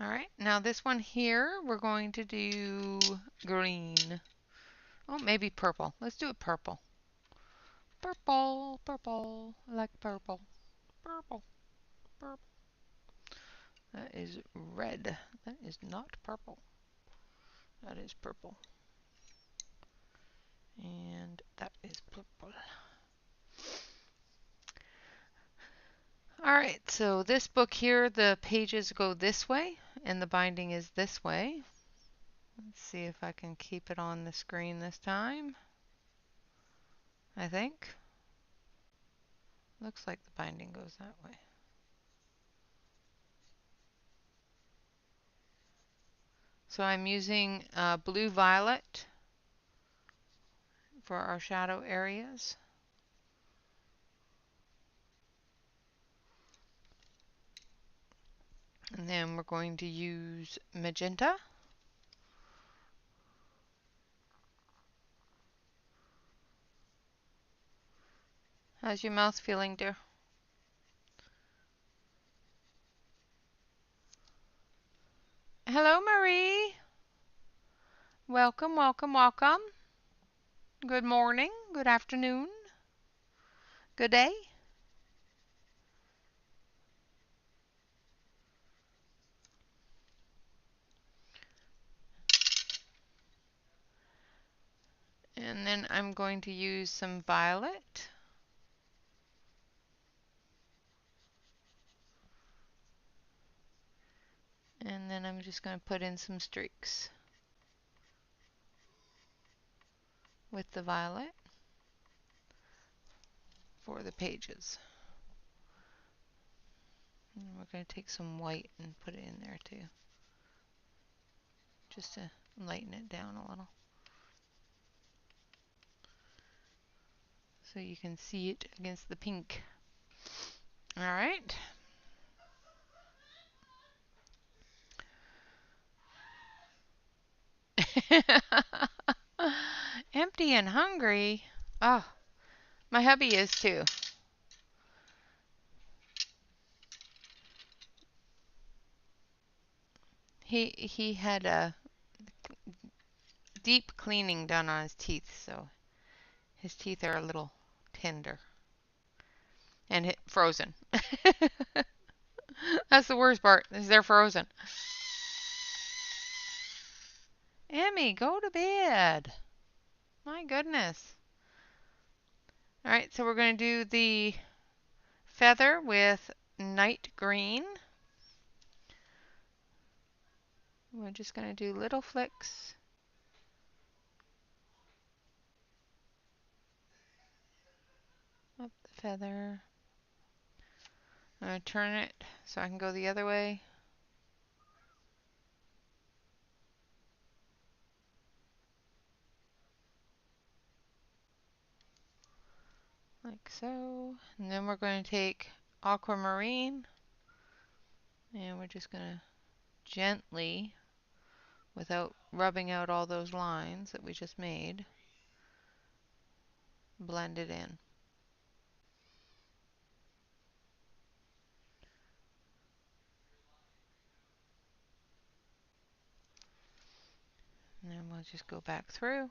All right, now this one here, we're going to do green. Oh, maybe purple. Let's do it purple. Purple, purple, I like purple. Purple, purple. That is red. That is not purple. That is purple. And that is purple. Alright, so this book here, the pages go this way, and the binding is this way. Let's see if I can keep it on the screen this time. I think. Looks like the binding goes that way. So I'm using blue violet for our shadow areas. And then we're going to use magenta. How's your mouth feeling, dear? Hello, Marie. Welcome, welcome, welcome. Good morning, good afternoon, good day. And then I'm going to use some violet. And then I'm just going to put in some streaks with the violet for the pages. And we're going to take some white and put it in there too, just to lighten it down a little, so you can see it against the pink. All right. Empty and hungry. Oh, my hubby is too. He had a deep cleaning done on his teeth, so his teeth are a little tender and frozen. That's the worst part, is they're frozen. Emmy, go to bed. My goodness. All right, so we're going to do the feather with night green. We're just going to do little flicks. Up the feather. I'm going to turn it so I can go the other way. Like so. And then we're going to take aquamarine and we're just going to gently, without rubbing out all those lines that we just made, blend it in. And then we'll just go back through.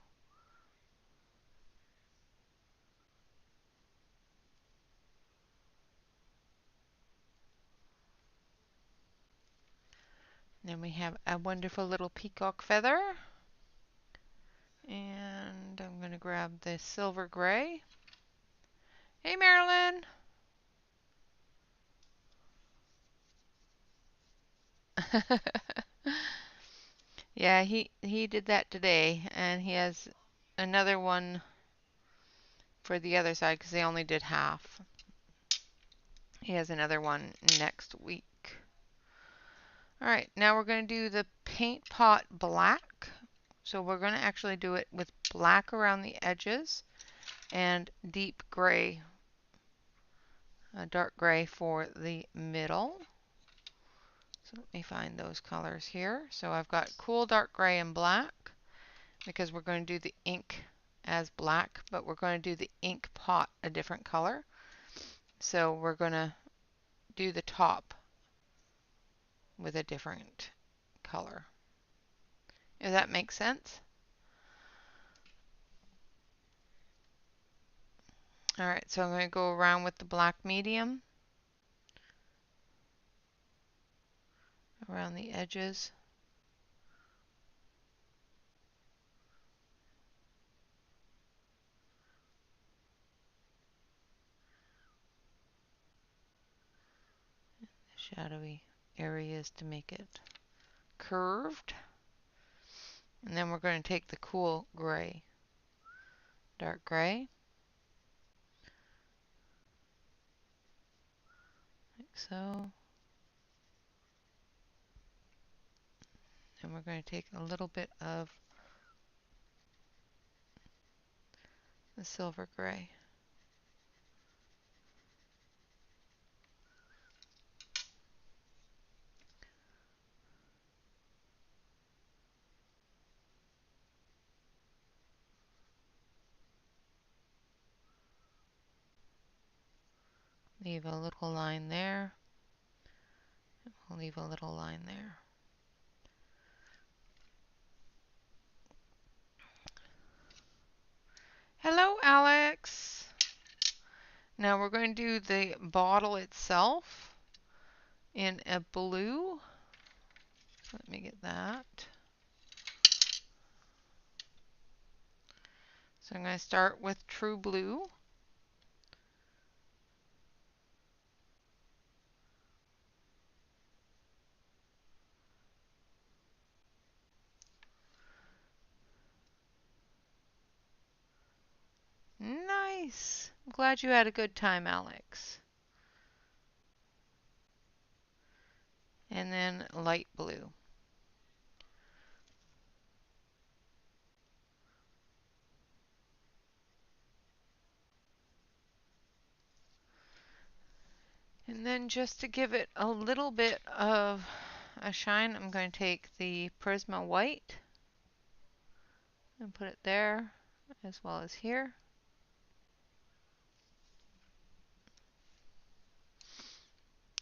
Then we have a wonderful little peacock feather. And I'm going to grab the silver gray. Hey, Marilyn. Yeah, he did that today, and he has another one for the other side because they only did half. He has another one next week. All right, now we're going to do the paint pot black. So we're going to actually do it with black around the edges and deep gray, dark gray for the middle. So let me find those colors here. So I've got cool dark gray and black because we're going to do the ink as black, but we're going to do the ink pot a different color. So we're going to do the top with a different color. If that makes sense. All right, so I'm going to go around with the black medium around the edges. Shadowy areas to make it curved. And then we're going to take the cool gray, dark gray, like so. And we're going to take a little bit of the silver gray. Leave a little line there. We'll leave a little line there. Hello, Alex. Now we're going to do the bottle itself in a blue. Let me get that. So I'm going to start with true blue. Nice. I'm glad you had a good time, Alex. And then light blue. And then just to give it a little bit of a shine, I'm going to take the Prisma white and put it there as well as here.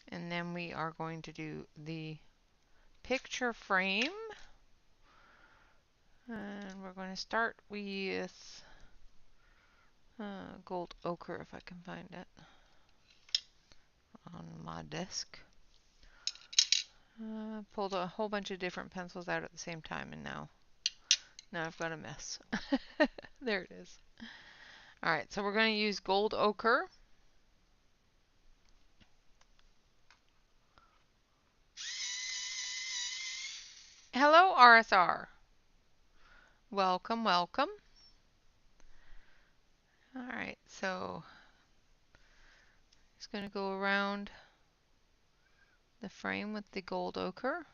And then we are going to do the picture frame. And we're going to start with gold ochre, if I can find it, on my desk. Pulled a whole bunch of different pencils out at the same time, and now I've got a mess. There it is. Alright, so we're going to use gold ochre. Hello, RSR. Welcome, welcome. Alright, so just going to go around the frame with the gold ochre.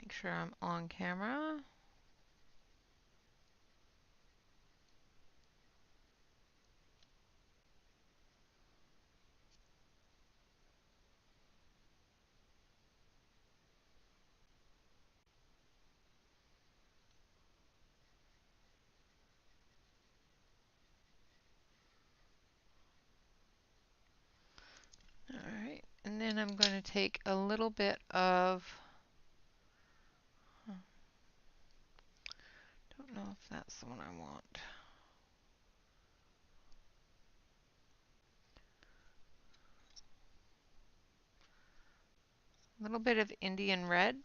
Make sure I'm on camera. Alright, and then I'm going to take a little bit of, don't know if that's the one I want. A little bit of Indian red.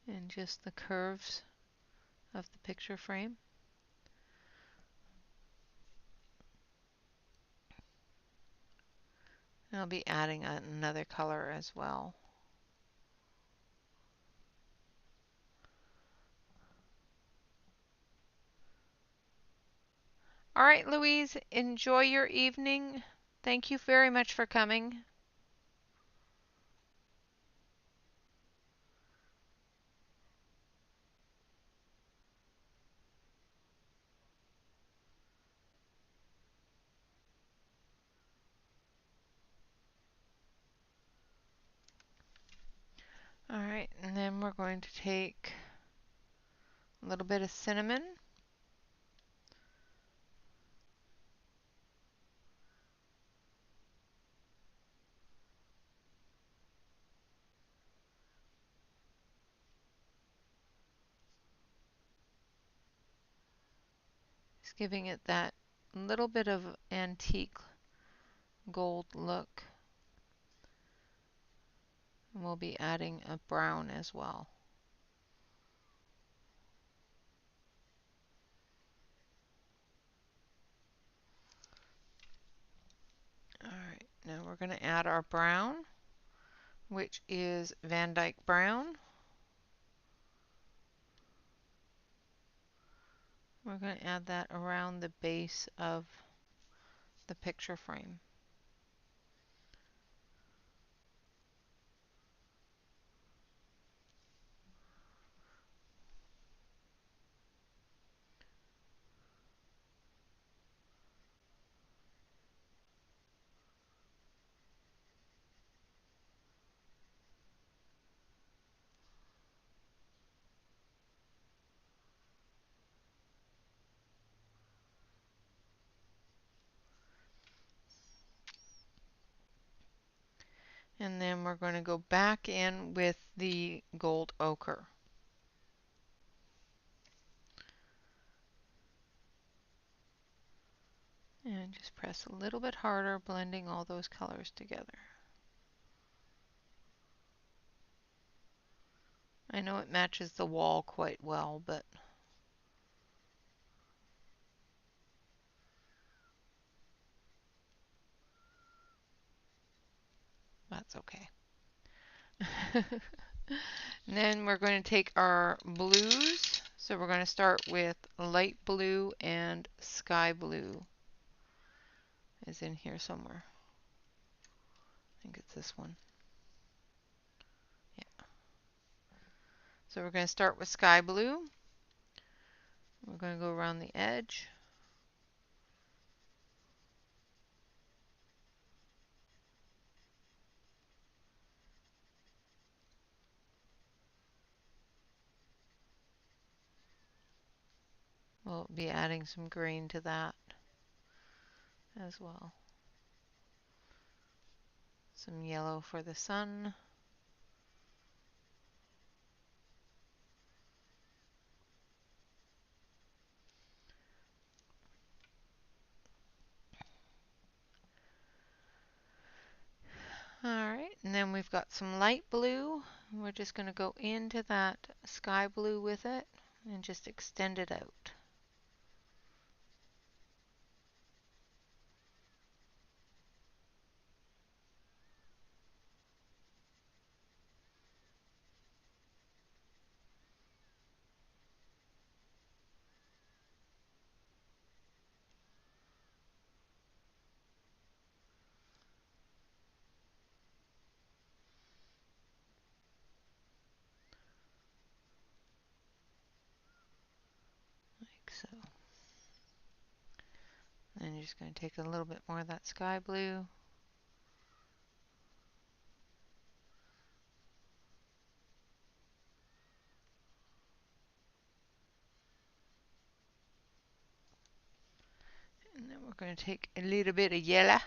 And just the curves of the picture frame. And I'll be adding another color as well. All right, Louise, enjoy your evening. Thank you very much for coming. All right, and then we're going to take a little bit of cinnamon. Just giving it that little bit of antique gold look. And we'll be adding a brown as well. All right, now we're going to add our brown, which is Van Dyke Brown. We're going to add that around the base of the picture frame. And then we're going to go back in with the gold ochre. And just press a little bit harder, blending all those colors together. I know it matches the wall quite well, but that's okay. And then we're going to take our blues. So we're going to start with light blue and sky blue. Is in here somewhere. I think it's this one. Yeah. So we're going to start with sky blue. We're going to go around the edge. We'll be adding some green to that as well. Some yellow for the sun. Alright, and then we've got some light blue. We're just going to go into that sky blue with it and just extend it out. Like so. And you're just going to take a little bit more of that sky blue. And then we're going to take a little bit of yellow.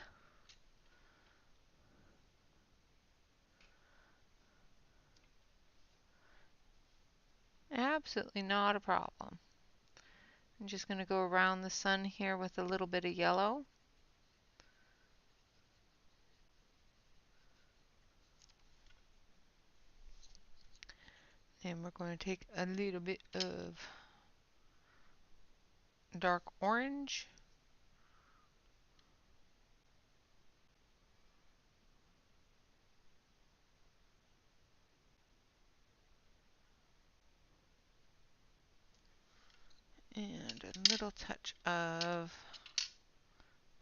Absolutely not a problem. I'm just going to go around the sun here with a little bit of yellow. And we're going to take a little bit of dark orange. And a little touch of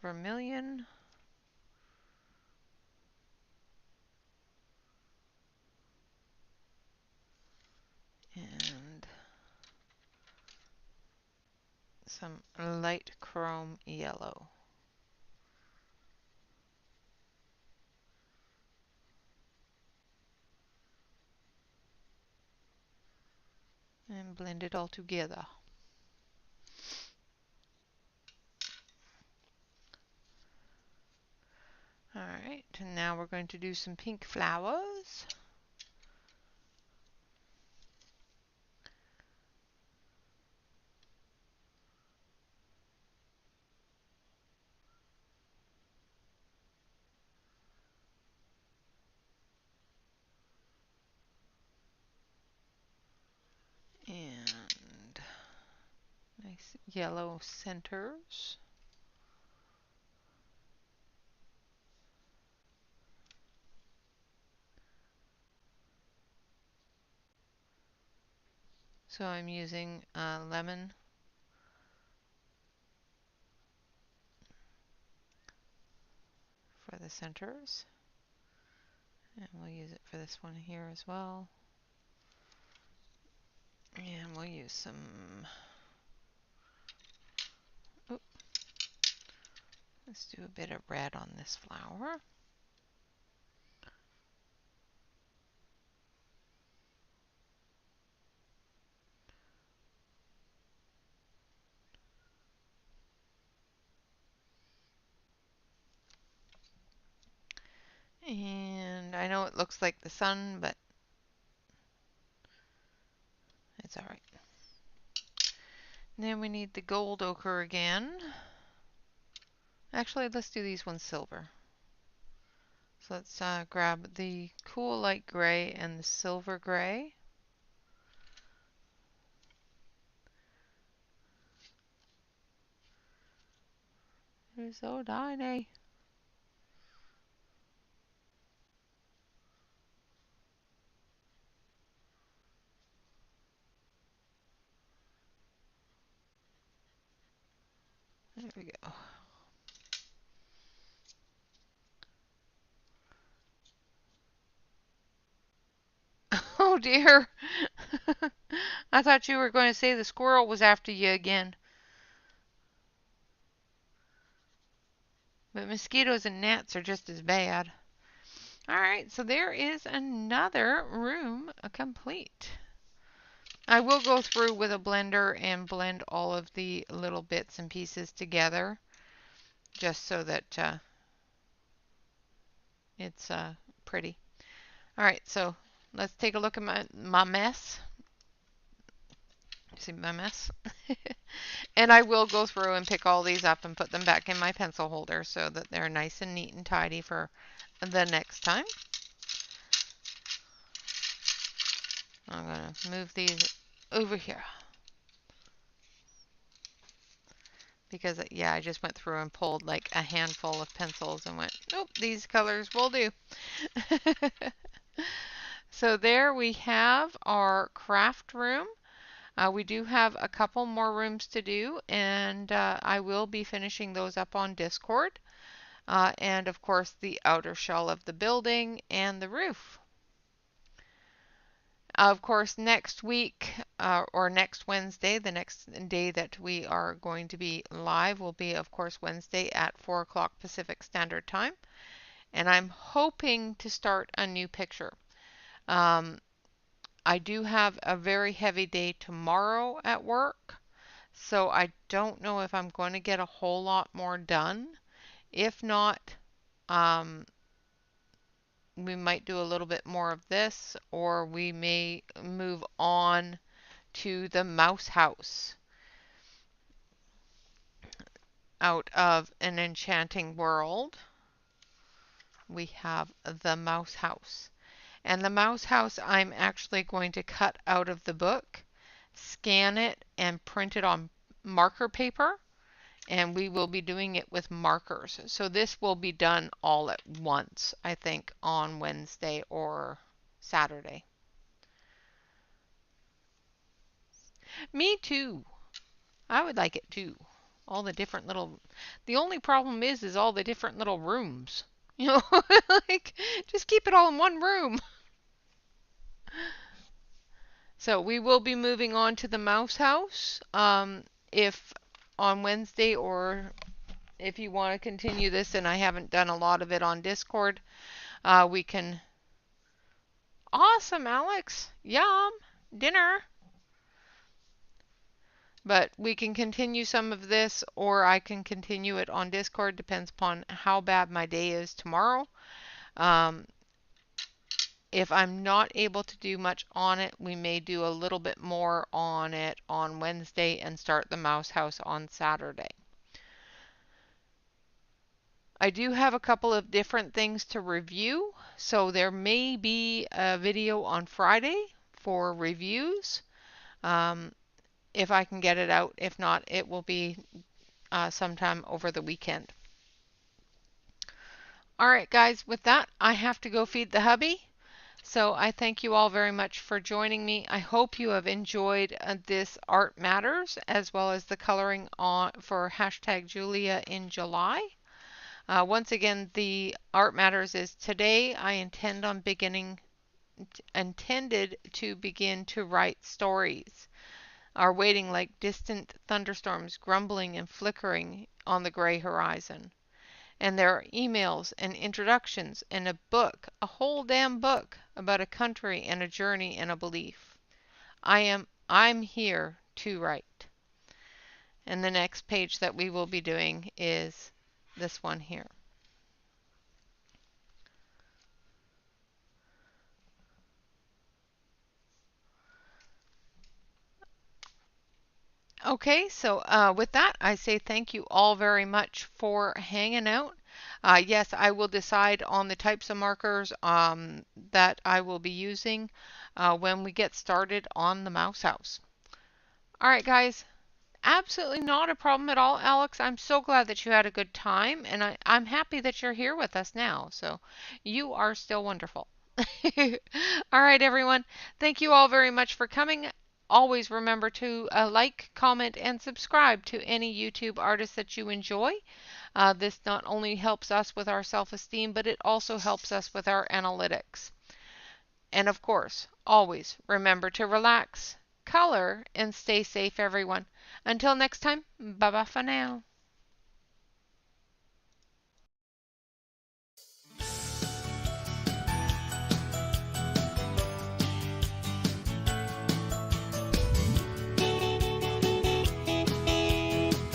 vermilion. And some light chrome yellow. And blend it all together. Alright, and now we're going to do some pink flowers. And nice yellow centers. So I'm using lemon for the centers. And we'll use it for this one here as well. And we'll use some, let's do a bit of red on this flower. And I know it looks like the sun, but it's alright. Then we need the gold ochre again. Actually, let's do these ones silver. So let's grab the cool light gray and the silver gray. They're so tiny. There we go. Oh dear. I thought you were going to say the squirrel was after you again. But mosquitoes and gnats are just as bad. Alright, so there is another room complete. I will go through with a blender and blend all of the little bits and pieces together just so that it's pretty. All right, so let's take a look at my mess. See my mess? And I will go through and pick all these up and put them back in my pencil holder so that they're nice and neat and tidy for the next time. I'm going to move these over here. Because, yeah, I just went through and pulled like a handful of pencils and went, nope, these colors will do. So there we have our craft room. We do have a couple more rooms to do, and I will be finishing those up on Discord. And of course the outer shell of the building and the roof. Of course, next week or next Wednesday, the next day that we are going to be live will be, of course, Wednesday at 4 o'clock Pacific Standard Time. And I'm hoping to start a new picture. I do have a very heavy day tomorrow at work, so I don't know if I'm going to get a whole lot more done. If not, we might do a little bit more of this, or we may move on to the mouse house out of an enchanting world. We have the mouse house. And the mouse house I'm actually going to cut out of the book, scan it, and print it on marker paper. And we will be doing it with markers. So this will be done all at once, I think, on Wednesday or Saturday. Me too. I would like it too. All the different little... The only problem is all the different little rooms. You know, like, just keep it all in one room. So we will be moving on to the mouse house. If on Wednesday, or if you want to continue this and I haven't done a lot of it on Discord, we can... Awesome, Alex. Yum. Dinner. But we can continue some of this, or I can continue it on Discord. Depends upon how bad my day is tomorrow. If I'm not able to do much on it, we may do a little bit more on it on Wednesday and start the mouse house on Saturday. I do have a couple of different things to review, so there may be a video on Friday for reviews. If I can get it out. If not, it will be sometime over the weekend. All right, guys, with that, I have to go feed the hubby. So I thank you all very much for joining me. I hope you have enjoyed this Art Matters, as well as the coloring on for hashtag Julia in July. Once again, the Art Matters is today. I intended to begin to write stories. Are waiting like distant thunderstorms grumbling and flickering on the gray horizon. And there are emails and introductions and a book, a whole damn book about a country and a journey and a belief. I'm here to write. And the next page that we will be doing is this one here. Okay, so with that, I say thank you all very much for hanging out. Yes, I will decide on the types of markers that I will be using when we get started on the mouse house. All right, guys, absolutely not a problem at all, Alex. I'm so glad that you had a good time, and I'm happy that you're here with us now. So you are still wonderful. All right, everyone. Thank you all very much for coming. Always remember to like, comment, and subscribe to any YouTube artist that you enjoy. This not only helps us with our self-esteem, but it also helps us with our analytics. And of course, always remember to relax, color, and stay safe, everyone. Until next time, bye-bye for now.